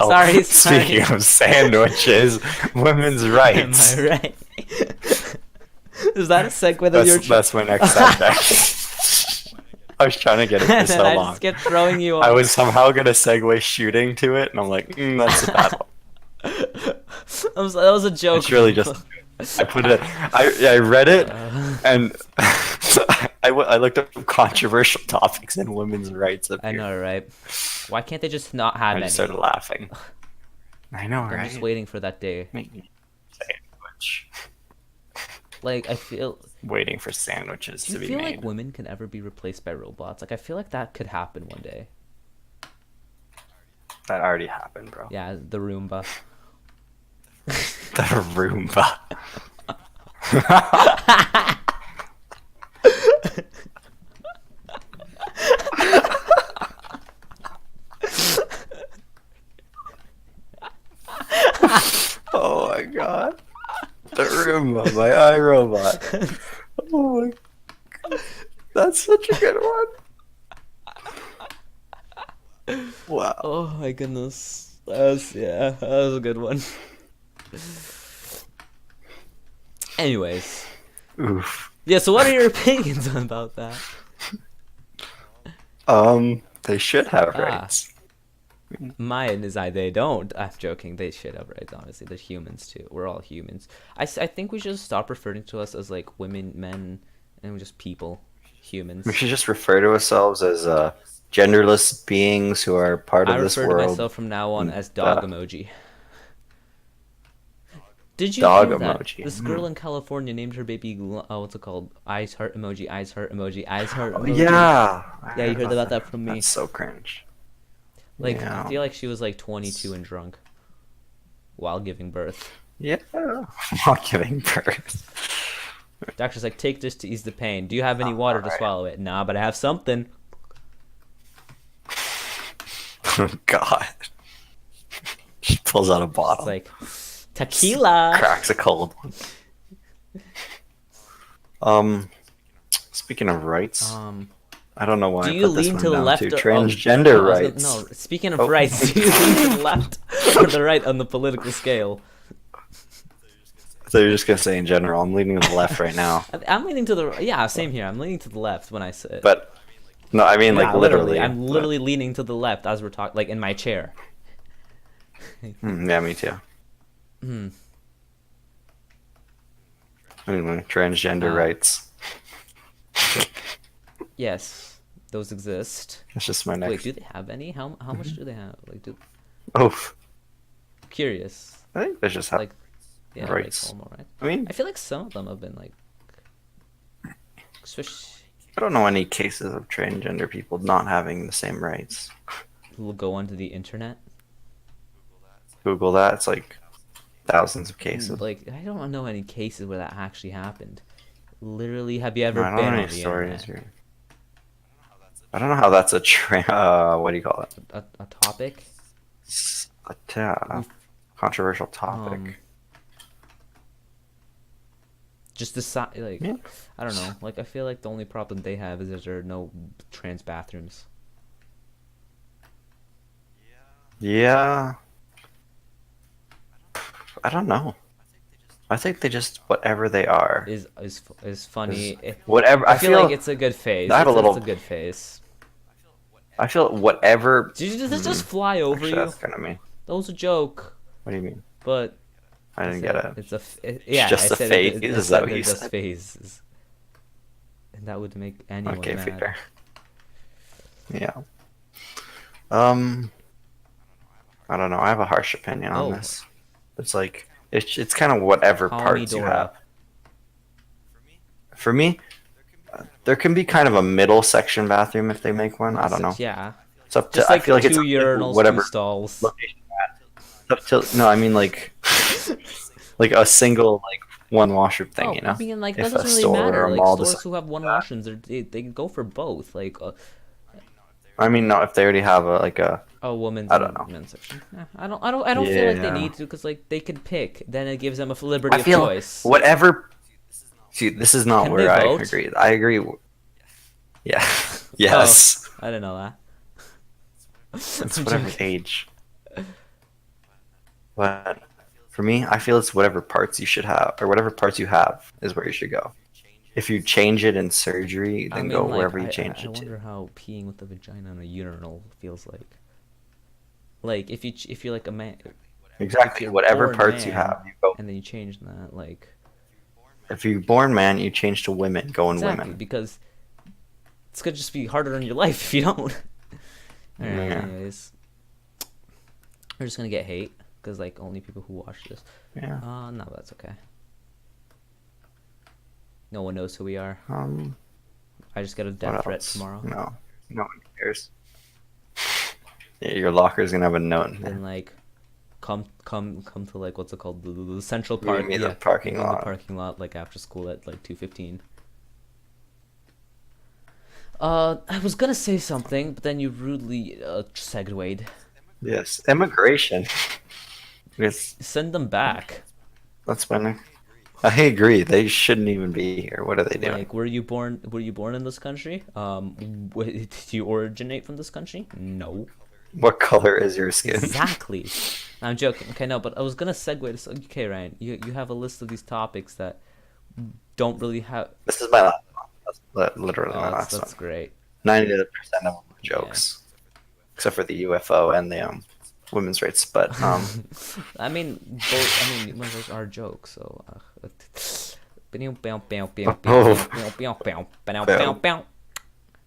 Oh, sorry. Speaking of sandwiches, women's rights. Am I right? Is that a segue that you're That's my next subject. I was trying to get it for and so then I long. just kept throwing you off. I was somehow gonna segue shooting to it, and I'm like, that's a bad one. That was a joke. It's really just. I put it. I read it, and I looked up controversial topics and women's rights. I know, right? Why can't they just not have I any? just started laughing. I know, I'm right? just waiting for that day. Make me sandwich. Like, I feel. Waiting for sandwiches Do to you be feel made. like women can ever be replaced by robots? Like, I feel like that could happen one day. That already happened, bro. Yeah, the Roomba. The Roomba. Oh my god. The Roomba, my iRobot. Oh my god. That's such a good one. Wow. Oh my goodness. That was a good one. Anyways. Oof. Yeah, so what are your opinions about that? They should have Ah. rights. Mine is they don't. I'm joking. They should have rights, honestly. They're humans, too. We're all humans. I think we should stop referring to us as, like, women, men, and we're just people. Humans. We should just refer to ourselves as genderless beings who are part I of this refer to world. myself from now on and, as dog emoji. Did you Dog hear that? emoji. This girl in California named her baby, what's it called? Eyes heart emoji, eyes heart emoji, eyes heart emoji. Yeah. Yeah, you heard about that from me. That's so cringe. Like, Yeah. I feel like she was like 22 and drunk while giving birth. Yeah. While giving birth. Doctor's like, take this to ease the pain. Do you have any water to alright. swallow it? Nah, but I have something. Oh god. She pulls out a bottle. It's like, tequila. Cracks a cold one. Speaking of rights, I don't know why. Do you I put this lean one to the down left too. or Transgender oh, rights. No, speaking of Oh. rights, do you lean to the left or the right on the political scale? So you're just gonna say in general. I'm leaning to the left right now. I'm leaning to the yeah, same here. I'm leaning to the left when I sit. But no, I mean like Yeah, literally. I'm but- literally leaning to the left as we're talking, like in my chair. Yeah, me too. Hmm. Anyway, transgender rights. Yes, those exist. That's just my next. Wait, do they have any? How much do they have? Like, Oh, curious. I think they just have. Like, yeah, rights. like, normal, right? I mean, I feel like some of them have been like, especially I don't know any cases of transgender people not having the same rights. will go onto the internet. Google that. It's like thousands of cases. Like, I don't know any cases where that actually happened. Literally, have you No, ever I don't know been any on the stories internet? here. I don't know how that's a what do you call it? A topic? A We've controversial um topic. just decide like Yeah. I don't know. Like I feel like the only problem they have is that there are no trans bathrooms. Yeah. I don't know. I think they just whatever they are Is is funny. whatever. I feel like it's a good phase. I have a It's a little. good phase. I feel whatever. Did this just fly over Actually, you? that's kind of me. That was a joke, What do you mean? but I I didn't get said it. it's It's yeah. I just a said phase. I Is that said what they're you just said? phases, and that would make anyone Okay, mad. fair. Yeah. Um. I don't know. I have a harsh opinion on Oh, this. It's like it's kind of whatever call me parts you Dora. have. For me, there can be kind of a middle section bathroom if they make one. I don't know. Yeah, It's up to. just I feel like like it's two up to urinals, two whatever stalls. location you're at. It's up to no. I mean like a single like one washroom thing. Oh, You I know, mean, like that if a doesn't really store or matter. a Like mall stores decides who have to do one that. washrooms, they can go for both. Like I mean, no, if they already have a like a. a women's I don't and know. men's section. I don't feel like they Yeah. need to because like they can pick. Then it gives them a I liberty of feel choice. whatever. See, this is not Can they where I vote? agree. I agree. Yeah. Oh, Yes. I didn't know that. It's I'm whatever joking. age. But for me, I feel it's whatever parts you should have, or whatever parts you have is where you should go. If you change it in surgery, I then go mean, like wherever you change I it to. wonder how peeing with a vagina on a urinal feels like. Like if you're like a man, if Exactly. you're Whatever born parts you man, have, you go. and then you change that, like If you're born man, you change to women, go in exactly women. because it's gonna just be harder on your life if you don't. All right. Yeah. Anyways, we're just gonna get hate because like only people who watch this. Yeah. No, that's okay. No one knows who we are. I just got a What death threat else? tomorrow. No one cares. Yeah, your locker's gonna have a note in Then there. like, come to like what's it called the central You park. meet Yeah, the parking in the lot. parking lot like after school at like 2:15. I was gonna say something, but then you rudely segued. Yes, immigration. Yes, Send them back. that's funny. I agree. They shouldn't even be here. What are they doing? Like, were you born? Were you born in this country? Did you originate from this country? No. What color is your skin? Exactly. I'm joking. Okay, no, but I was gonna segue to. Okay, Ryan, you have a list of these topics that don't really have. This is my last one. That's literally Oh, my last that's one. great. 90% of them are jokes, except for the UFO and the women's rights. But I mean, both. I mean, those are jokes. So.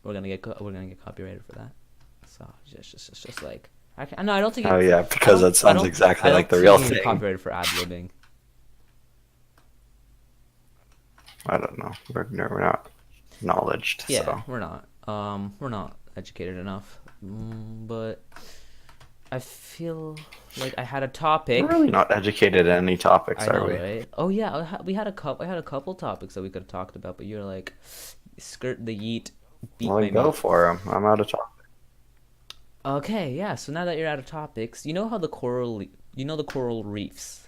We're gonna get copyrighted for that. So just like no, I don't think. oh yeah, because that sounds exactly like the real thing. Copyrighted for ad libbing. I don't know. We're not acknowledged. Yeah, So. we're not educated enough. But I feel like I had a topic. We're really not educated in any topics, I know, are we? right? Oh yeah, we had a couple. I had a couple topics that we could have talked about, but you're like, skirt the yeet, beat Well, my go meat. for them. I'm out of topic. Okay, yeah. So now that you're out of topics, you know how the coral reefs,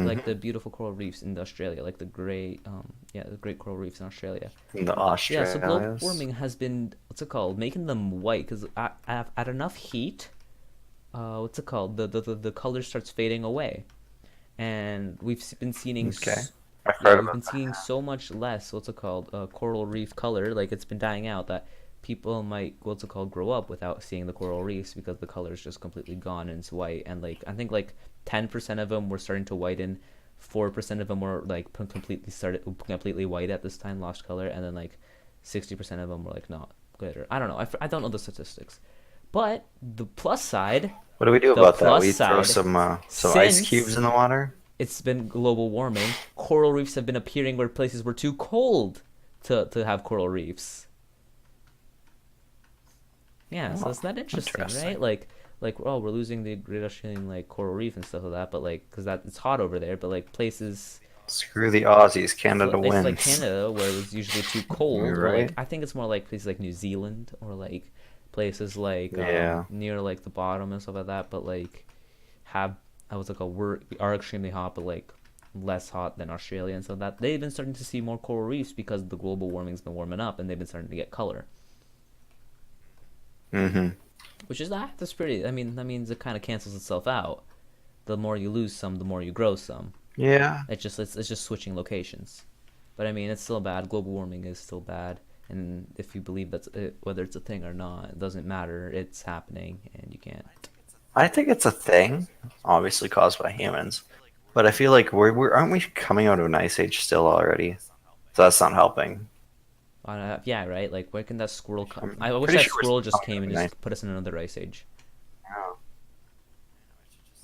like the beautiful coral reefs in Australia, like the great, the great coral reefs in Australia. In the Yeah. So global Australias. warming has been what's it called, making them white because at enough heat, what's it called, the color starts fading away, and been seeing Okay. I've yeah, heard we've been about that. seeing so much less what's it called coral reef color, like it's been dying out that people might what's it called grow up without seeing the coral reefs because the color is just completely gone and it's white, and like I think like 10% of them were starting to whiten, 4% of them were like completely white at this time, lost color, and then like 60% of them were like not glitter. I don't know, I don't know the statistics, but the plus side, What do we do the about that? plus We throw side, some ice since cubes in the water. it's been global warming, coral reefs have been appearing where places were too cold to have coral reefs. Yeah, so Oh, it's not interesting, interesting. right? Like like, oh, we're losing the Great Australian like coral reef and stuff like that, but like because that it's hot over there, but like places Screw the Aussies. Canada places like wins. Canada where it was usually too cold, You're or like right. I think it's more like places like New Zealand or like places like Yeah. near like the bottom and stuff like that, but like have I was like we are extremely hot, but like less hot than Australia and so that they've been starting to see more coral reefs because the global warming's been warming up and they've been starting to get color. Mm-hmm. Which is that's pretty. I mean, that means it kind of cancels itself out. The more you lose some, the more you grow some. Yeah. It's just switching locations. But I mean, it's still bad. Global warming is still bad, and if you believe that's it, whether it's a thing or not, it doesn't matter. It's happening, and you can't. I think it's a thing, obviously caused by humans. But I feel like we're aren't we coming out of an ice age still already? So that's not helping. Yeah, right. Like, where can that squirrel come? I'm I wish pretty that sure we're squirrel still just coming came out and of an ice. just put us in another ice age.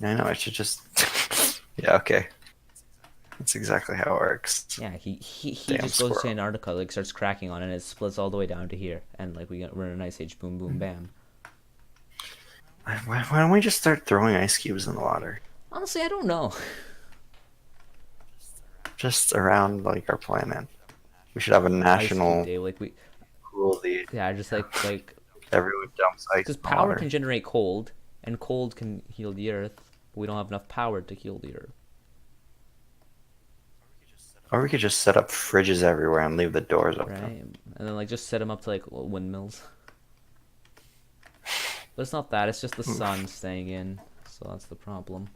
I know. I should just. Yeah. Okay. That's exactly how it works. Yeah, he Damn just goes to squirrel. Antarctica, like starts cracking on it, and it splits all the way down to here, and like we're in an ice age. Boom, boom, bam. Why don't we just start throwing ice cubes in the water? Honestly, I don't know. Just around like our planet. We should have a Ice Cube national Day, like we, cruelty. yeah, just like Everyone dumps ice because in the power can water. generate cold, and cold can heal the earth. But we don't have enough power to heal the earth. Or we could just set up fridges everywhere and leave the doors Right? open. And then like just set them up to like windmills. But it's not that. It's just the sun staying in. So that's the problem.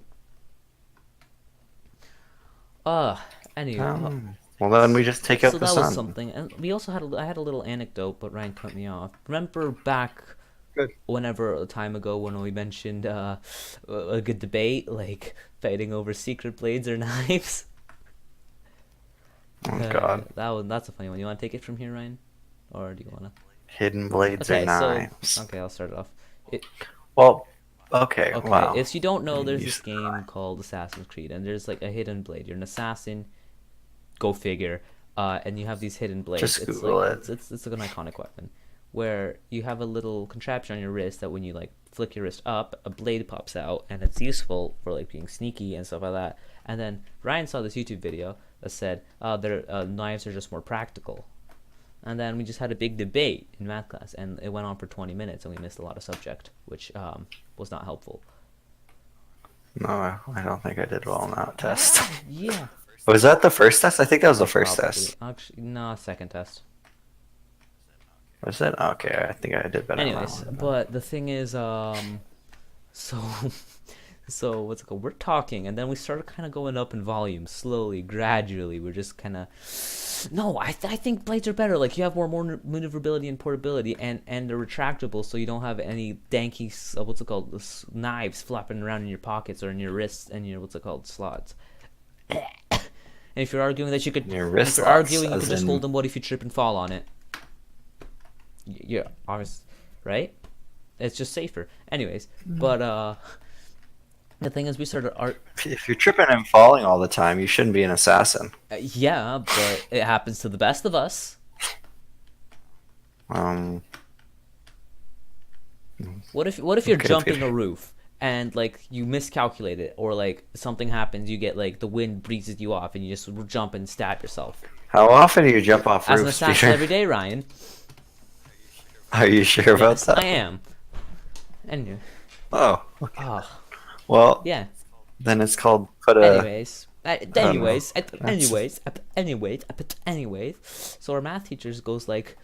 Anyway. Well, then we just take out So the that was sun. something, and we also I had a little anecdote, but Ryan cut me off. Remember back Good. whenever a time ago when we mentioned a good debate, like fighting over secret blades or knives? Oh God. That's a funny one. You want to take it from here, Ryan, or do you want to? Hidden blades or Okay, knives. okay, I'll start it off. It, Well, okay. okay, Wow. if you don't know, there's You this said game called Assassin's Creed, and there's like a hidden blade. You're an assassin. Go figure. And you have these hidden blades. Just It's Google like it. it's like an iconic weapon, where you have a little contraption on your wrist that when you like flick your wrist up, a blade pops out, and it's useful for like being sneaky and stuff like that. And then Ryan saw this YouTube video that said, their knives are just more practical. And then we just had a big debate in math class, and it went on for 20 minutes, and we missed a lot of subject, which was not helpful. No, I don't think I did well on that test. Yeah, Was that the first test? I think that was the first probably. test. Actually, no, second test. Was it? Okay, I think I did better on that Anyways, one. but the thing is, so so what's it called? We're talking, and then we started kind of going up in volume slowly, gradually. We're just kind of, no, I think blades are better. Like you have more maneuverability and portability, and they're retractable, so you don't have any danky what's it called, knives flapping around in your pockets or in your wrists and your what's it called, slots. And if you're arguing that you could, Your wrist if you're slots, arguing you as could just in- hold them, what if you trip and fall on it? Yeah, obviously, right? It's just safer. Anyways, but the thing is, we started art. If you're tripping and falling all the time, you shouldn't be an assassin. Yeah, but it happens to the best of us. Um, What if you're Okay, jumping okay. a roof and like you miscalculate it, or like something happens, you get like the wind breezes you off, and you just jump and stab yourself? How often do you jump off As an roofs, assassin Peter? every day, Ryan. Are you sure about Yes, that? I am. Anyway, Oh, okay. oh Well, yeah. then it's called put a. Anyways, anyways. So our math teacher goes like,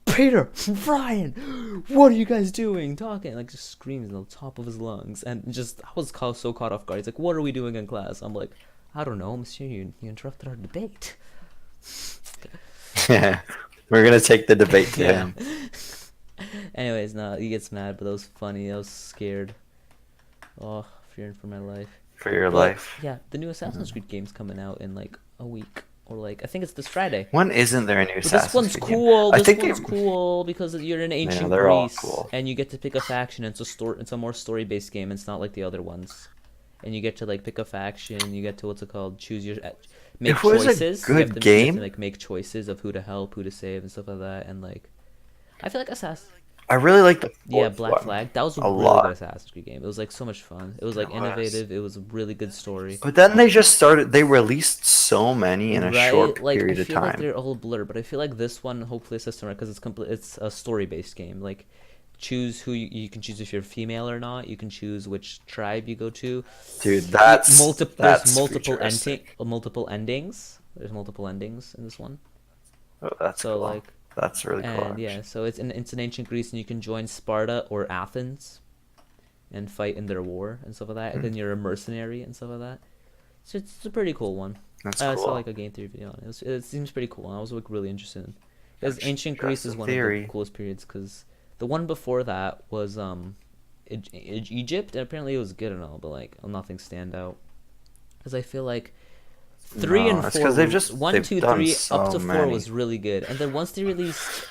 Peter, Ryan, what are you guys doing? Talking like just screams at the top of his lungs, and just I was so caught off guard. He's like, what are we doing in class? I'm like, I don't know, Monsieur. You interrupted our debate. Yeah, we're gonna take the debate to Yeah. him. Anyways, no, he gets mad, but that was funny. I was scared. Oh, fearing for my life. For your But, life. yeah, the new Assassin's Creed game's coming out in like a week, or like I think it's this Friday. When isn't there a new But Assassin's this one's Creed game? cool. I This think one's they- cool because you're in ancient they're all Greece, cool. and you get to pick a faction. It's it's a more story-based game. It's not like the other ones, and you get to like pick a faction. You get to what's it called? Choose your make It was a choices. You have good to, you have game. to like make choices of who to help, who to save, and stuff like that. And like, I feel like Assassin. I really like the Yeah, fourth Black one Flag. That was a a really good lot. Assassin's Creed game. It was like so much fun. It was It like was. innovative. It was a really good story. But then they just started. They released so many in a Right? short Like I period of feel like time. they're all blurred, but I feel like this one hopefully a system because it's complete. It's a story-based game. Like choose who you can choose if you're female or not. You can choose which tribe you go to. Dude, There's that's futuristic. multiple endings. There's multiple endings in this one. Oh, that's So cool. like That's really cool, and yeah, actually. so it's in ancient Greece and you can join Sparta or Athens and fight in their war and stuff like that. And Hmm, then you're a mercenary and stuff like that. So it's a pretty cool one. that's I saw cool. like a game theory video on it. It seems pretty cool. I was like really interested in because That's ancient Greece just a is one of the theory. coolest periods because the one before that was Egypt and apparently it was good and all, but like nothing stand out because I feel like three No, and it's because four, one, they've two, done three, up so to four many. was really good, and then once they released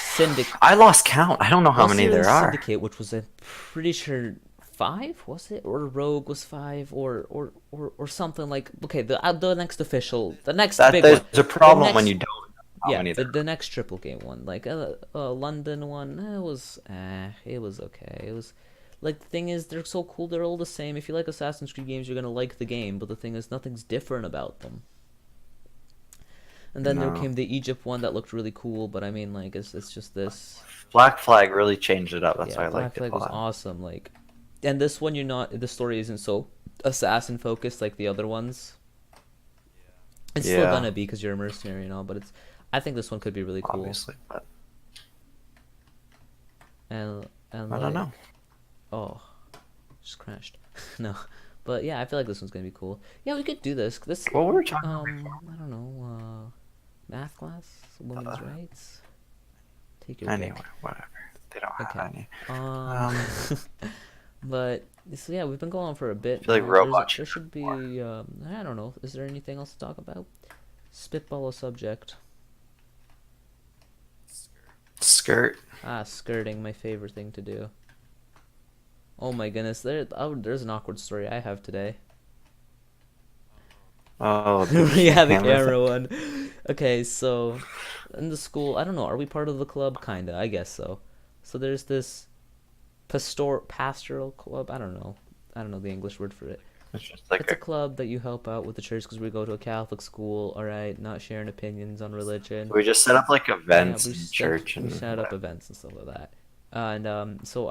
Syndicate, I lost count. I don't know how many there are. Which was I'm pretty sure five was it, or Rogue was five, or something like okay, the next official, the next That big one, there's a the problem when you next don't know how yeah, many there the next triple game one, like London one, it was okay. It was like the thing is they're so cool, they're all the same. If you like Assassin's Creed games, you're gonna like the game, but the thing is nothing's different about them. And are. then there No. came the Egypt one that looked really cool, but I mean like it's just this. Black Flag really changed it up. That's Yeah, why I Black liked it Flag a was lot. awesome. Like, and this one you're not. The story isn't so assassin focused like the other ones. It's still Yeah, gonna be because you're a mercenary and all, but it's. I think this one could be really cool. obviously, but And I don't like know. oh, just crashed. No, but yeah, I feel like this one's gonna be cool. Yeah, we could do this. This What were we talking about before? I don't know. Math class, women's rights. Take your Anyway, pick. whatever. They don't have Okay. any. Um, Um, but so yeah, we've been going on for a I bit feel like now. robot There should should be be more. I don't know. Is there anything else to talk about? Spitball a subject. Skirt. Skirting, my favorite thing to do. Oh my goodness, there's an awkward story I have today. Oh, the Yeah, the camera camera thing. one. Okay, so in the school, I don't know, are we part of the club? Kinda, I guess so. So there's this pastoral club. I don't know the English word for it. It's just like It's a club that you help out with the church because we go to a Catholic school. All right, not sharing opinions on religion. we just set up like Yeah, events in church we and set up whatever. events and stuff like that. And so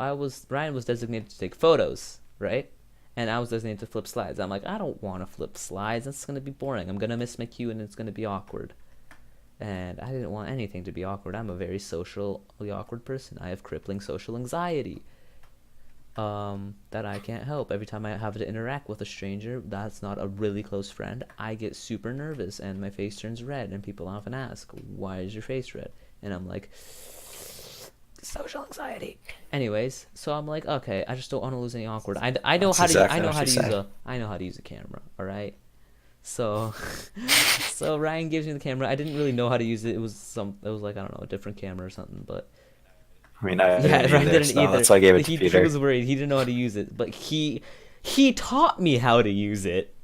Ryan was designated to take photos, right? And I was designated to flip slides. I'm like, I don't want to flip slides. That's gonna be boring. I'm gonna miss my cue and it's gonna be awkward. And I didn't want anything to be awkward. I'm a very socially awkward person. I have crippling social anxiety. That I can't help. Every time I have to interact with a stranger that's not a really close friend, I get super nervous and my face turns red. And people often ask, "Why is your face red?" And I'm like, social anxiety. Anyways, so I'm like, okay, I just don't want to lose any awkward. I know That's how to I exactly know what how she to use said. a camera. All right. So, so Ryan gives me the camera. I didn't really know how to use it. It was like I don't know, a different camera or something. But I mean, I yeah, didn't Ryan either, didn't so either. that's why I gave it to He Peter. was worried. He didn't know how to use it, but he taught me how to use it.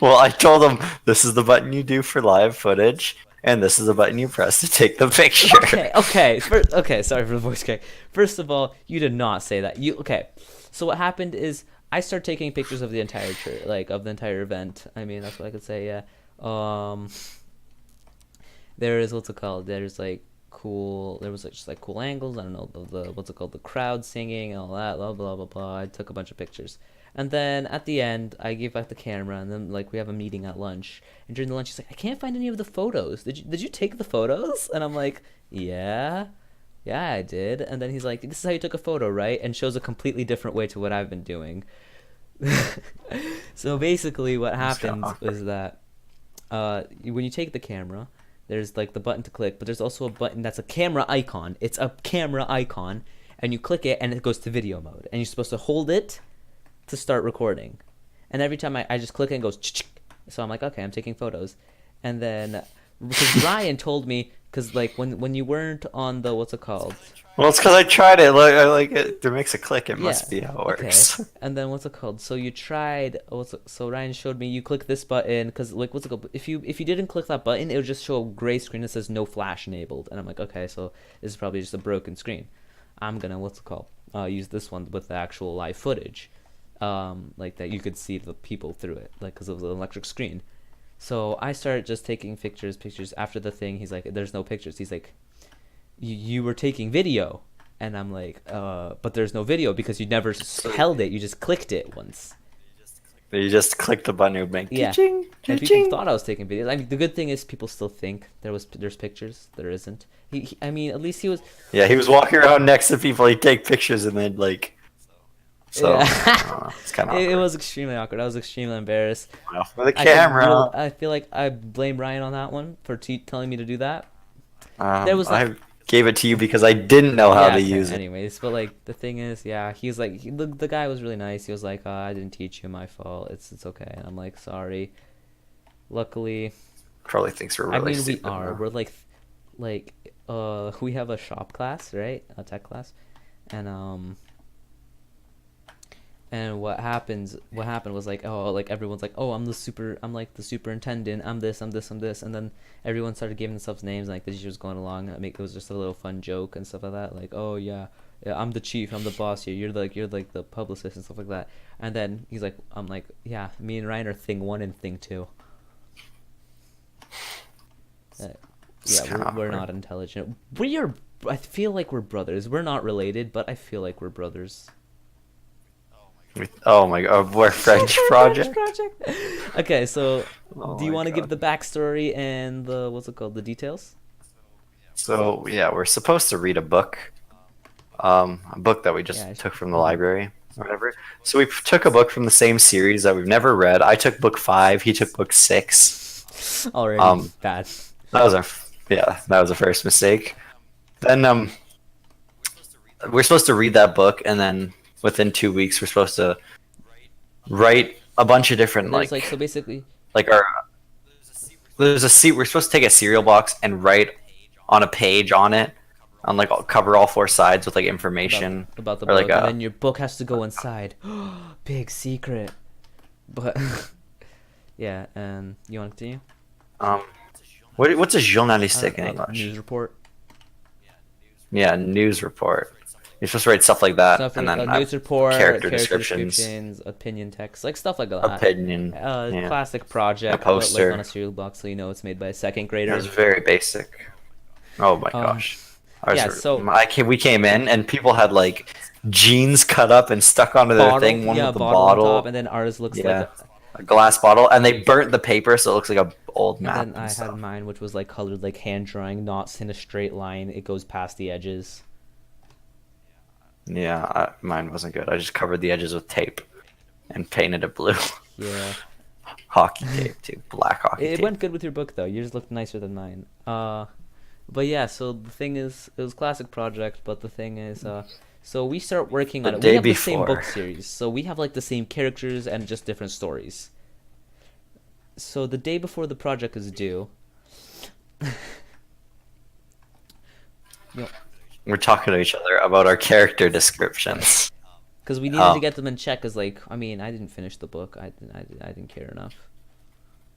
Well, I told him this is the button you do for live footage, and this is the button you press to take the picture. Okay. Sorry for the voice crack. First of all, you did not say that. Okay. So what happened is I started taking pictures of the entire church, like of the entire event. I mean, that's what I could say. Yeah. There is what's it called? There's like cool. There was like just like cool angles. I don't know the what's it called? The crowd singing and all that. Blah blah blah blah. I took a bunch of pictures. And then at the end, I gave back the camera, and then like we have a meeting at lunch. And during the lunch, he's like, "I can't find any of the photos. Did you take the photos?" And I'm like, "Yeah, yeah, I did." And then he's like, "This is how you took a photo, right?" And shows a completely different way to what I've been doing. So basically, what It's kind of happens awkward. is that when you take the camera, there's like the button to click, but there's also a button that's a camera icon. It's a camera icon, and you click it, and it goes to video mode, and you're supposed to hold it to start recording. And every time I just click it and it goes, so I'm like, okay, I'm taking photos. And then because Ryan told me Cause like when you weren't on the what's it called? Well, it's because I tried it. Like I like it. It makes a click. It Yeah. must be how it Okay. works. And then what's it called? So you tried. So Ryan showed me. You click this button because like what's it called? If you didn't click that button, it would just show a gray screen that says no flash enabled. And I'm like, okay, so this is probably just a broken screen. I'm gonna what's it called? Use this one with the actual live footage, like that you could see the people through it, like because of the electric screen. So I started just taking pictures. After the thing, he's like, "There's no pictures." He's like, "You were taking video," and I'm like, "But there's no video because you never held it. You just clicked it once." You just click the button. It would make Yeah, ching and ching people ching. thought I was taking videos. I mean, the good thing is people still think there's pictures. There isn't. I mean, at least he was. Yeah, he was walking around next to people. He'd take pictures and then like. So Yeah. it's kind of It awkward. was extremely awkward. I was extremely embarrassed. Well, for the I can camera. I feel like I blame Ryan on that one for telling me to do that. There was like, I gave it to you because I didn't know how yeah, to okay, use it. anyways, but like the thing is, yeah, he's like the guy was really nice. He was like, I didn't teach you, my fault. It's okay. And I'm like, sorry. Luckily, Probably thinks we're I really mean we stupid. are. Now. We're like we have a shop class, right? A tech class. And and what happened was like, oh, like everyone's like, oh, I'm like the superintendent, I'm this, I'm this, and then everyone started giving themselves names, and like the teacher was going along, and it was just a little fun joke and stuff like that, like, oh yeah, I'm the chief, I'm the boss here, you're like the publicist and stuff like that, and then he's like, I'm like, yeah, me and Ryan are thing one and thing two. Uh, It's yeah, kinda we're awkward. not intelligent. We are. I feel like we're brothers. We're not related, but I feel like we're brothers. Oh my god, we're French French project. project. Okay, so Oh do you my want to give god. the backstory and the what's it called, the details? So yeah, we're supposed to read a book that we just Yeah. took from the library or whatever. So we took a book from the same series that we've never read. I took book 5. He took book 6. Already Um, bad. that was our that was a first mistake. Then we're supposed to read that book, and then within 2 weeks we're supposed to write a bunch of different There's like so basically. like our there's a seat we're supposed to take a cereal box and write on a page on it on like cover all 4 sides with like information About the or book, like and a then your book has to go inside. Big secret. But yeah, and you want to continue? um what's a journalistique in English? News report. Yeah, news report. You're supposed to write stuff like that, Stuff and like then news report, character character descriptions, opinion text, like stuff like that. opinion. Yeah, Classic project, a but, like poster. on a cereal box, so you know it's made by a second It grader. was very basic. Oh my Um, gosh. yeah, so We came in and people had like jeans cut up and stuck onto their bottle, thing. One yeah, with the bottle on top, bottle, and then ours looks yeah, like. a glass bottle, and they burnt the paper so it looks like a old map And then I and had stuff. mine, which was like colored like hand drawing, not in a straight line. It goes past the edges. Yeah, mine wasn't good. I just covered the edges with tape and painted it blue. Yeah, Hockey tape too, black hockey it tape. went good with your book though. Yours looked nicer than mine. But yeah, so the thing is, it was classic project. But the thing is, so we start working on The it. day We have the same before. book series, so we have like the same characters and just different stories. So the day before the project is due, you know, We're talking to each other about our character descriptions. because we needed Oh. to get them in check. Cause like, I mean, I didn't finish the book. I didn't care enough.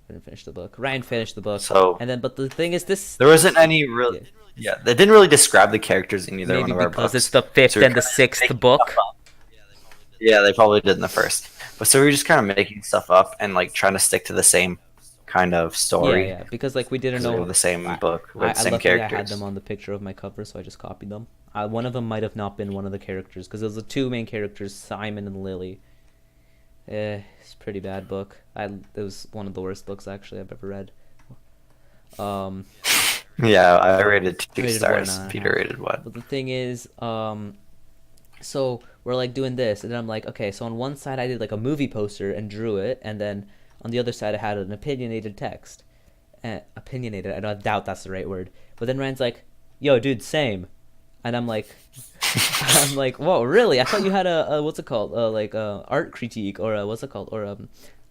I didn't finish the book. Ryan finished the book, So and then but the thing is, this there wasn't any real. Yeah. Yeah, they didn't really describe the characters in either one maybe of our because books. it's the fifth So we're and the kinda sixth making book. stuff up. Yeah, they probably did in the first. But so we were just kind of making stuff up and like trying to stick to the same kind of Yeah, story. yeah, because like we didn't Because we know have the same I- book with the same luckily I characters. had them on the picture of my cover, so I just copied them. One of them might have not been one of the characters because there's the two main characters, Simon and Lily. It's a pretty bad book. It was one of the worst books actually I've ever read. Um, Yeah, I rated 2 Rated stars. 1.5. Peter rated what? but the thing is, so we're like doing this, and then I'm like, okay, so on one side I did like a movie poster and drew it, and then on the other side I had an opinionated text. Opinionated, I don't doubt that's the right word. But then Ryan's like, yo, dude, same. And I'm like, I'm like, whoa, really? I thought you had a what's it called? Like a art critique or a, what's it called? Or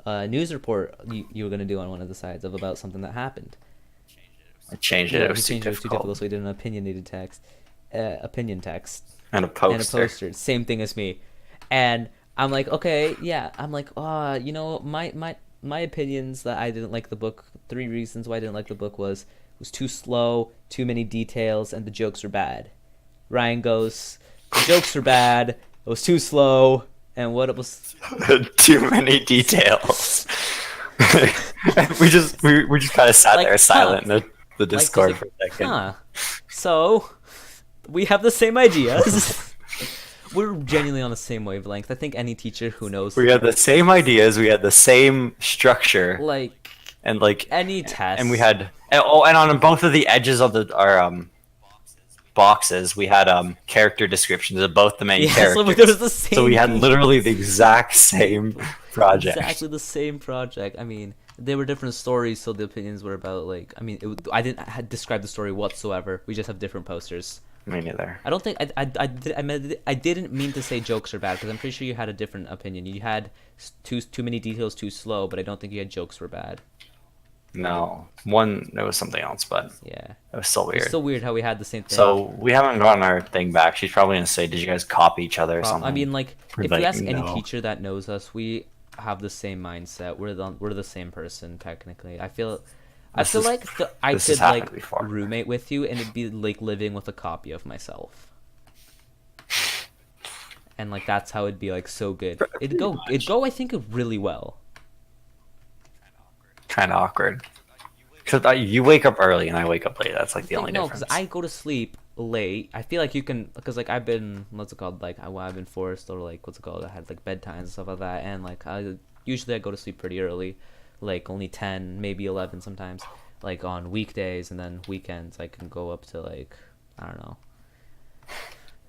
a news report you were gonna do on one of the sides of about something that happened. I changed it. Yeah, It was he too changed it. It was too difficult, difficult. so he did an opinionated text, opinion text, And a and a poster. poster. Same thing as me, and I'm like, okay, yeah. I'm like, you know, my opinions that I didn't like the book. 3 reasons why I didn't like the book was it was too slow, too many details, and the jokes were bad. Ryan goes, the jokes were bad. It was too slow, and what it was. Too many details. we just kind of sat Like, there silent in the Like, just Discord like, for a second. So we have the same ideas. We're genuinely on the same wavelength. I think any teacher who knows, We had the same ideas. We had the same structure, like, and like, any test, and we had and on both of the edges of our boxes, we had character descriptions of both the main yeah, characters. so there was the same. So we had literally the exact same project. Exactly the same project. I mean, they were different stories, so the opinions were about like. I mean, I didn't describe the story whatsoever. We just have different posters. Me neither. I don't think I didn't mean to say jokes are bad because I'm pretty sure you had a different opinion. You had too many details, too slow, but I don't think you had jokes were bad. No, one it was something else, but Yeah, it was still weird. it's still weird how we had the same thing. So we haven't gotten our thing back. She's probably gonna say, "Did you guys copy each other or something?" I mean, like, We're if like, you ask any "No." teacher that knows us, we have the same mindset. We're the same person technically. I feel This like I this has could happened like before. roommate with you, and it'd be like living with a copy of myself. And like that's how it'd be like so good. It'd go I think really well. Kind of awkward. Because you wake up early and I wake up late. That's like the only No, difference. because I go to sleep late. I feel like you can, because like I've been, what's it called, like I've been forced, or like what's it called, I had like bedtimes and stuff like that, and like usually I go to sleep pretty early, like only 10, maybe 11 sometimes, like on weekdays, and then weekends I can go up to like, I don't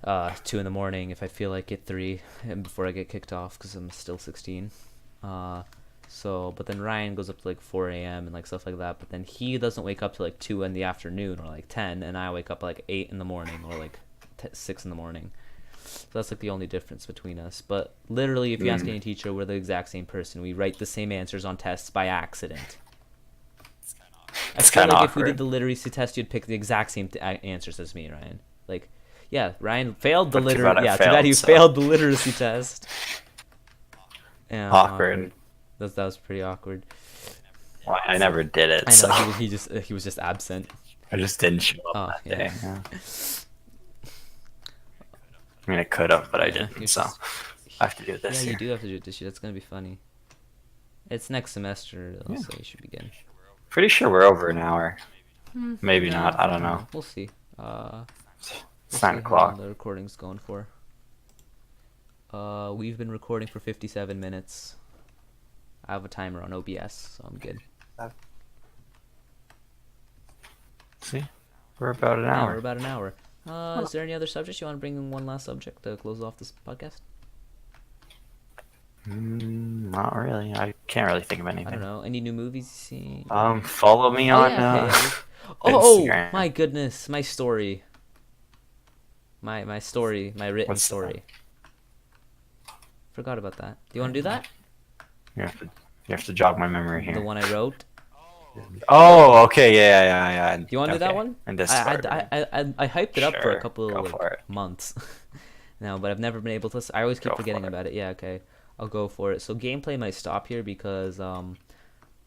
know, 2 in the morning if I feel like it, 3, and before I get kicked off because I'm still 16. So, but then Ryan goes up to like 4 a.m. and like stuff like that. But then he doesn't wake up till like 2 in the afternoon or like 10, and I wake up like 8 in the morning or like 6 in the morning. So that's like the only difference between us. But literally, if you ask any teacher, we're the exact same person. We write the same answers on tests by accident. It's I feel kind of like if we awkward. did the literacy test, you'd pick the exact same answers as me, Ryan. Like, yeah, Ryan failed the But too bad I too bad you so- failed the literacy test. Yeah, Awkward. That was pretty awkward. Well, I never did it, I know so he was just absent. I just didn't show up Oh, that yeah. day. Yeah. I mean, I could have, but I Yeah, didn't. you're So just- I have to do it this Yeah, year. you do have to do it this year. That's gonna be funny. It's next semester, though, so you should begin. Pretty sure we're over an hour. Maybe Yeah, not. I don't know. We'll see. It's We'll 9 see how o'clock. long the recording's going for. We've been recording for 57 minutes. I have a timer on OBS, so I'm good. See, we're about an Yeah, hour. we're about an hour. Is there any other subjects you want to bring in? One last subject to close off this podcast? Not really. I can't really think of anything. I don't know. Any new movies you seen? Follow me on. Oh, Instagram. my goodness, my story. My story, my written What's that? story. Forgot about that. Do you want to do that? You have to jog my memory here. The one I wrote. Oh, okay, yeah. Do you want to do that one? And Discord. I hyped it up for Sure, a couple go of for it. months. No, but I've never been able to. I always keep Go for forgetting it. about it. Yeah, okay. I'll go for it. So gameplay might stop here because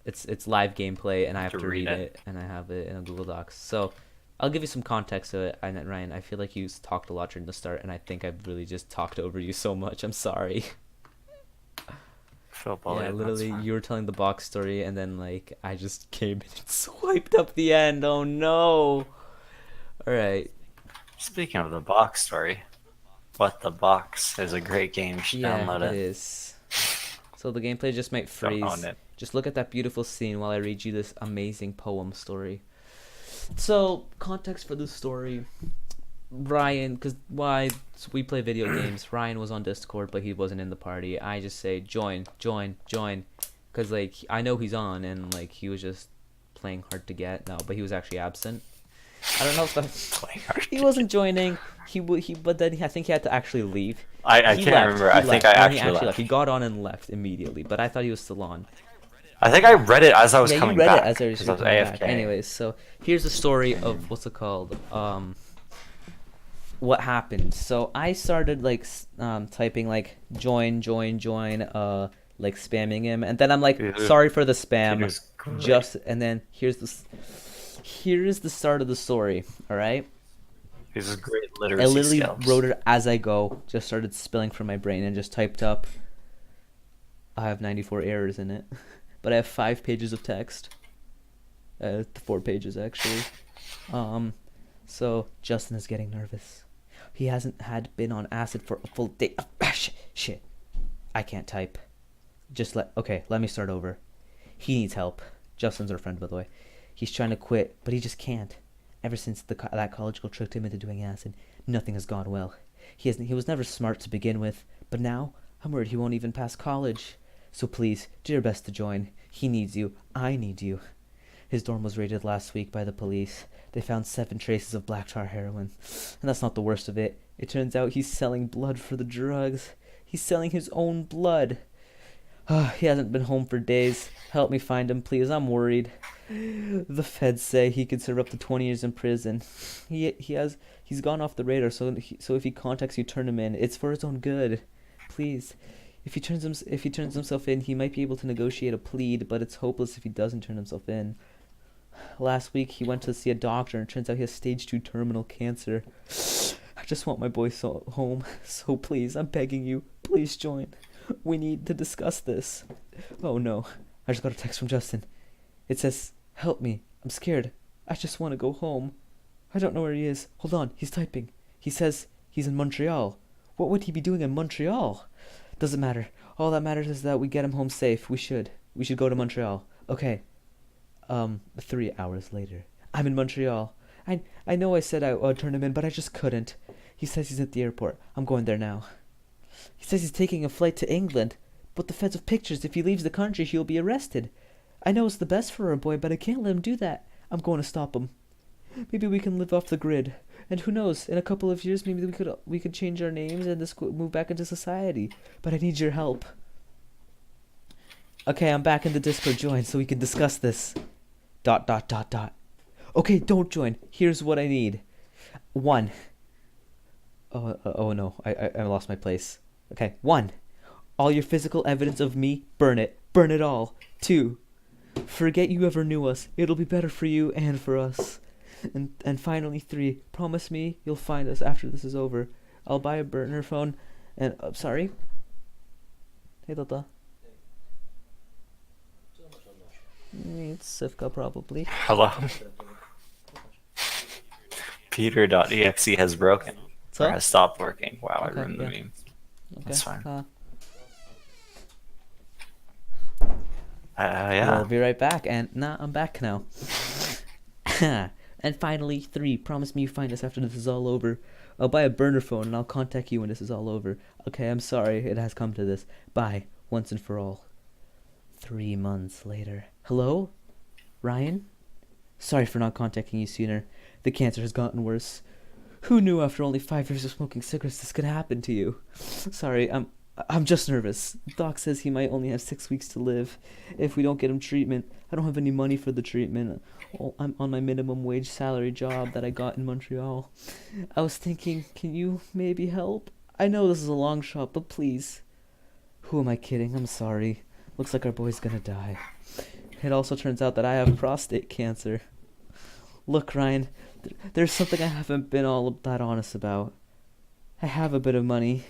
it's live gameplay and I have to read it and I have it in a Google Docs. So I'll give you some context to it. And Ryan, I feel like you talked a lot during the start, and I think I've really just talked over you so much. I'm sorry. Feel Yeah, bullied, literally, that's fine. you were telling the box story, and then like I just came in and swiped up the end. Oh no! All right. Speaking of the box story, What the Box is a great game. You should download it it. is. So the gameplay just might Don't freeze. own it. Just look at that beautiful scene while I read you this amazing poem story. So, context for the story. Ryan, because why we play video games. Ryan was on Discord, but he wasn't in the party. I just say join, because like I know he's on, and like he was just playing hard to get. No, but he was actually absent. I don't know if that's Playing hard he to wasn't joining. But then I think he had to actually leave. I He can't left. remember. He I think left. I No, actually left. He got on and left immediately, but I thought he was still on. I think I read it as I was Yeah, you coming read back. it as I was 'cause I was coming back. AFK. Anyways, so here's the story of what's it called? What happened? So I started like typing like join, like spamming him, and then I'm like, Peter- sorry for the spam. Peter's great. Just and then here's the start of the story. All right. He's a great I literacy literally skills. wrote it as I go. Just started spilling from my brain and just typed up. I have 94 errors in it, but I have 5 pages of text. 4 pages actually. So Justin is getting nervous. He hasn't had been on acid for a full day. Shit. I can't type. Let me start over. He needs help. Justin's our friend, by the way. He's trying to quit, but he just can't. Ever since that college girl tricked him into doing acid, nothing has gone well. He was never smart to begin with, but now I'm worried he won't even pass college. So please, do your best to join. He needs you. I need you. His dorm was raided last week by the police. They found 7 traces of black tar heroin. And that's not the worst of it. It turns out he's selling blood for the drugs. He's selling his own blood. He hasn't been home for days. Help me find him, please. I'm worried. The feds say he could serve up to 20 years in prison. He's gone off the radar, so if he contacts you, turn him in. It's for his own good. Please. If he turns himself in, he might be able to negotiate a plea, but it's hopeless if he doesn't turn himself in. Last week, he went to see a doctor, and it turns out he has stage 2 terminal cancer. I just want my boy home, so please, I'm begging you, please join. We need to discuss this. Oh no, I just got a text from Justin. It says, help me, I'm scared. I just want to go home. I don't know where he is. Hold on, he's typing. He says he's in Montreal. What would he be doing in Montreal? Doesn't matter. All that matters is that we get him home safe. We should go to Montreal. Okay. 3 hours later. I'm in Montreal. I know I said I would turn him in, but I just couldn't. He says he's at the airport. I'm going there now. He says he's taking a flight to England, but the feds have pictures. If he leaves the country, he'll be arrested. I know it's the best for our boy, but I can't let him do that. I'm going to stop him. Maybe we can live off the grid. And who knows, in a couple of years, maybe we could change our names and just move back into society. But I need your help. Okay, I'm back in the Discord. Join so we can discuss this. ... Okay, don't join. Here's what I need. 1. Oh no, I lost my place. Okay, 1. All your physical evidence of me, burn it. Burn it all. 2. Forget you ever knew us. It'll be better for you and for us. And finally, 3. Promise me you'll find us after this is over. I'll buy a burner phone and... sorry? Hey, Tata. It's Sifka, probably. Hello. Peter.exe has broken. So? Or has stopped working. Wow, Okay, I ruined the yeah. meme. Okay. That's fine. We'll Yeah. be right back. And I'm back now. And finally, 3. Promise me you find us after this is all over. I'll buy a burner phone and I'll contact you when this is all over. Okay, I'm sorry it has come to this. Bye, once and for all. 3 months later. Hello? Ryan? Sorry for not contacting you sooner. The cancer has gotten worse. Who knew after only 5 years of smoking cigarettes this could happen to you? Sorry, I'm just nervous. Doc says he might only have 6 weeks to live if we don't get him treatment. I don't have any money for the treatment. I'm on my minimum wage salary job that I got in Montreal. I was thinking, can you maybe help? I know this is a long shot, but please. Who am I kidding? I'm sorry. Looks like our boy's gonna die. It also turns out that I have prostate cancer. Look, Ryan, there's something I haven't been all that honest about. I have a bit of money,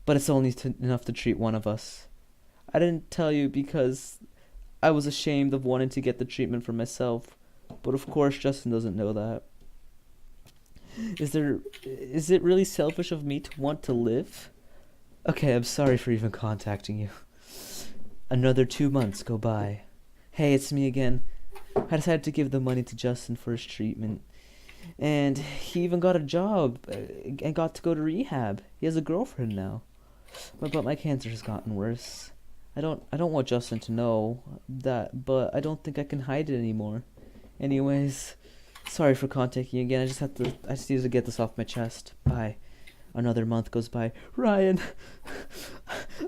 but it's only enough to treat one of us. I didn't tell you because I was ashamed of wanting to get the treatment for myself, but of course Justin doesn't know that. Is it really selfish of me to want to live? Okay, I'm sorry for even contacting you. Another 2 months go by. Hey, it's me again. I decided to give the money to Justin for his treatment. And he even got a job and got to go to rehab. He has a girlfriend now. But my cancer has gotten worse. I don't want Justin to know that, but I don't think I can hide it anymore. Anyways, sorry for contacting you again. I just need to get this off my chest. Bye. Another month goes by. Ryan,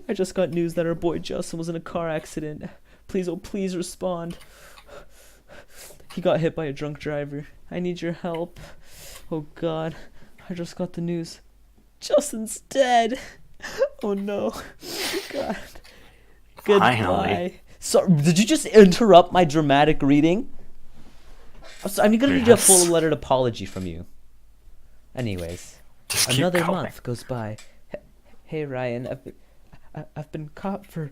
I just got news that our boy Justin was in a car accident. Please, oh please respond. He got hit by a drunk driver. I need your help. Oh God, I just got the news. Justin's dead. Oh no. God. Goodbye. Finally. So, did you just interrupt my dramatic reading? I'm gonna need a full lettered apology from you. Anyways, Just keep another going. month goes by. Hey Ryan, I've been caught for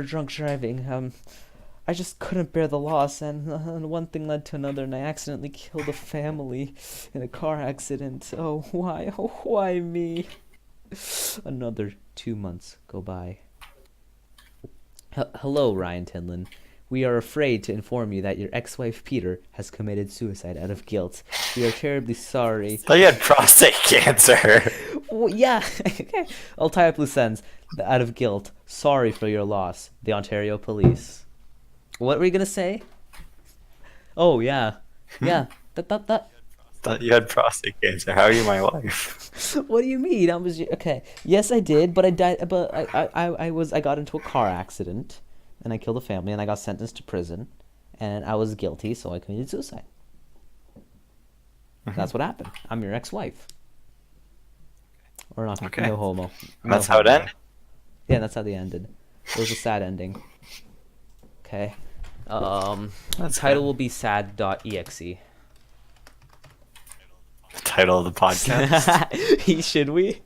drunk driving. I just couldn't bear the loss, and one thing led to another, and I accidentally killed a family in a car accident. Oh why me? Another 2 months go by. Hello, Ryan Tinlin. We are afraid to inform you that your ex-wife Peter has committed suicide out of guilt. We are terribly sorry. So you had prostate cancer. Well, yeah. Okay. I'll tie up loose ends. Out of guilt. Sorry for your loss. The Ontario Police. What were you gonna say? Oh yeah. Yeah. That. Thought you had prostate cancer. How are you my wife? What do you mean? Okay. Yes, I did, but I died. But I got into a car accident, and I killed a family, and I got sentenced to prison, and I was guilty, so I committed suicide. That's what happened. I'm your ex-wife. Or not? Okay. No homo. And that's how it ended? Yeah, that's how they ended. It was a sad ending. Okay. That's Title good. will be SAD.EXE. The title of the podcast. Should we?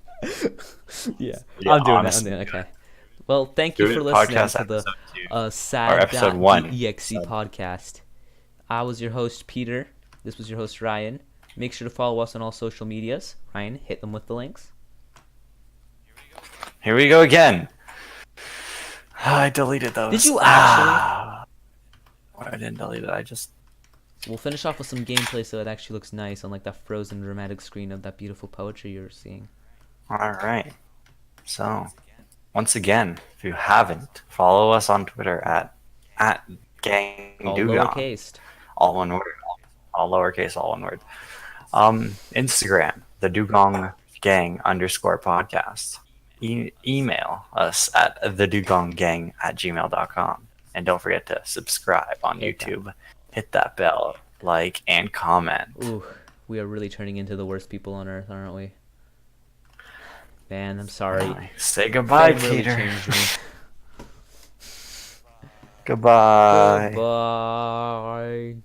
Yeah. Yeah, I'm doing honestly. it. Okay. Well, thank you Do for it, listening podcast to the episode 2. SAD.EXE Or episode 1. podcast. I was your host, Peter. This was your host, Ryan. Make sure to follow us on all social medias. Ryan, hit them with the links. Here we go again. I deleted those. Did you actually? I didn't delete it. I just... We'll finish off with some gameplay so it actually looks nice on like that frozen dramatic screen of that beautiful poetry you're seeing. Alright. So, once again, if you haven't, follow us on Twitter at Gang All Dugong. lowercase. All one word. All lowercase, all one word. Instagram, the Dugong Gang _podcast. Email us at thedugongang@gmail.com. And don't forget to subscribe on YouTube. Hit that bell, like, and comment. Ooh, we are really turning into the worst people on earth, aren't we? Man, I'm sorry. Say goodbye, Fame really Peter. changed me. Goodbye. Goodbye.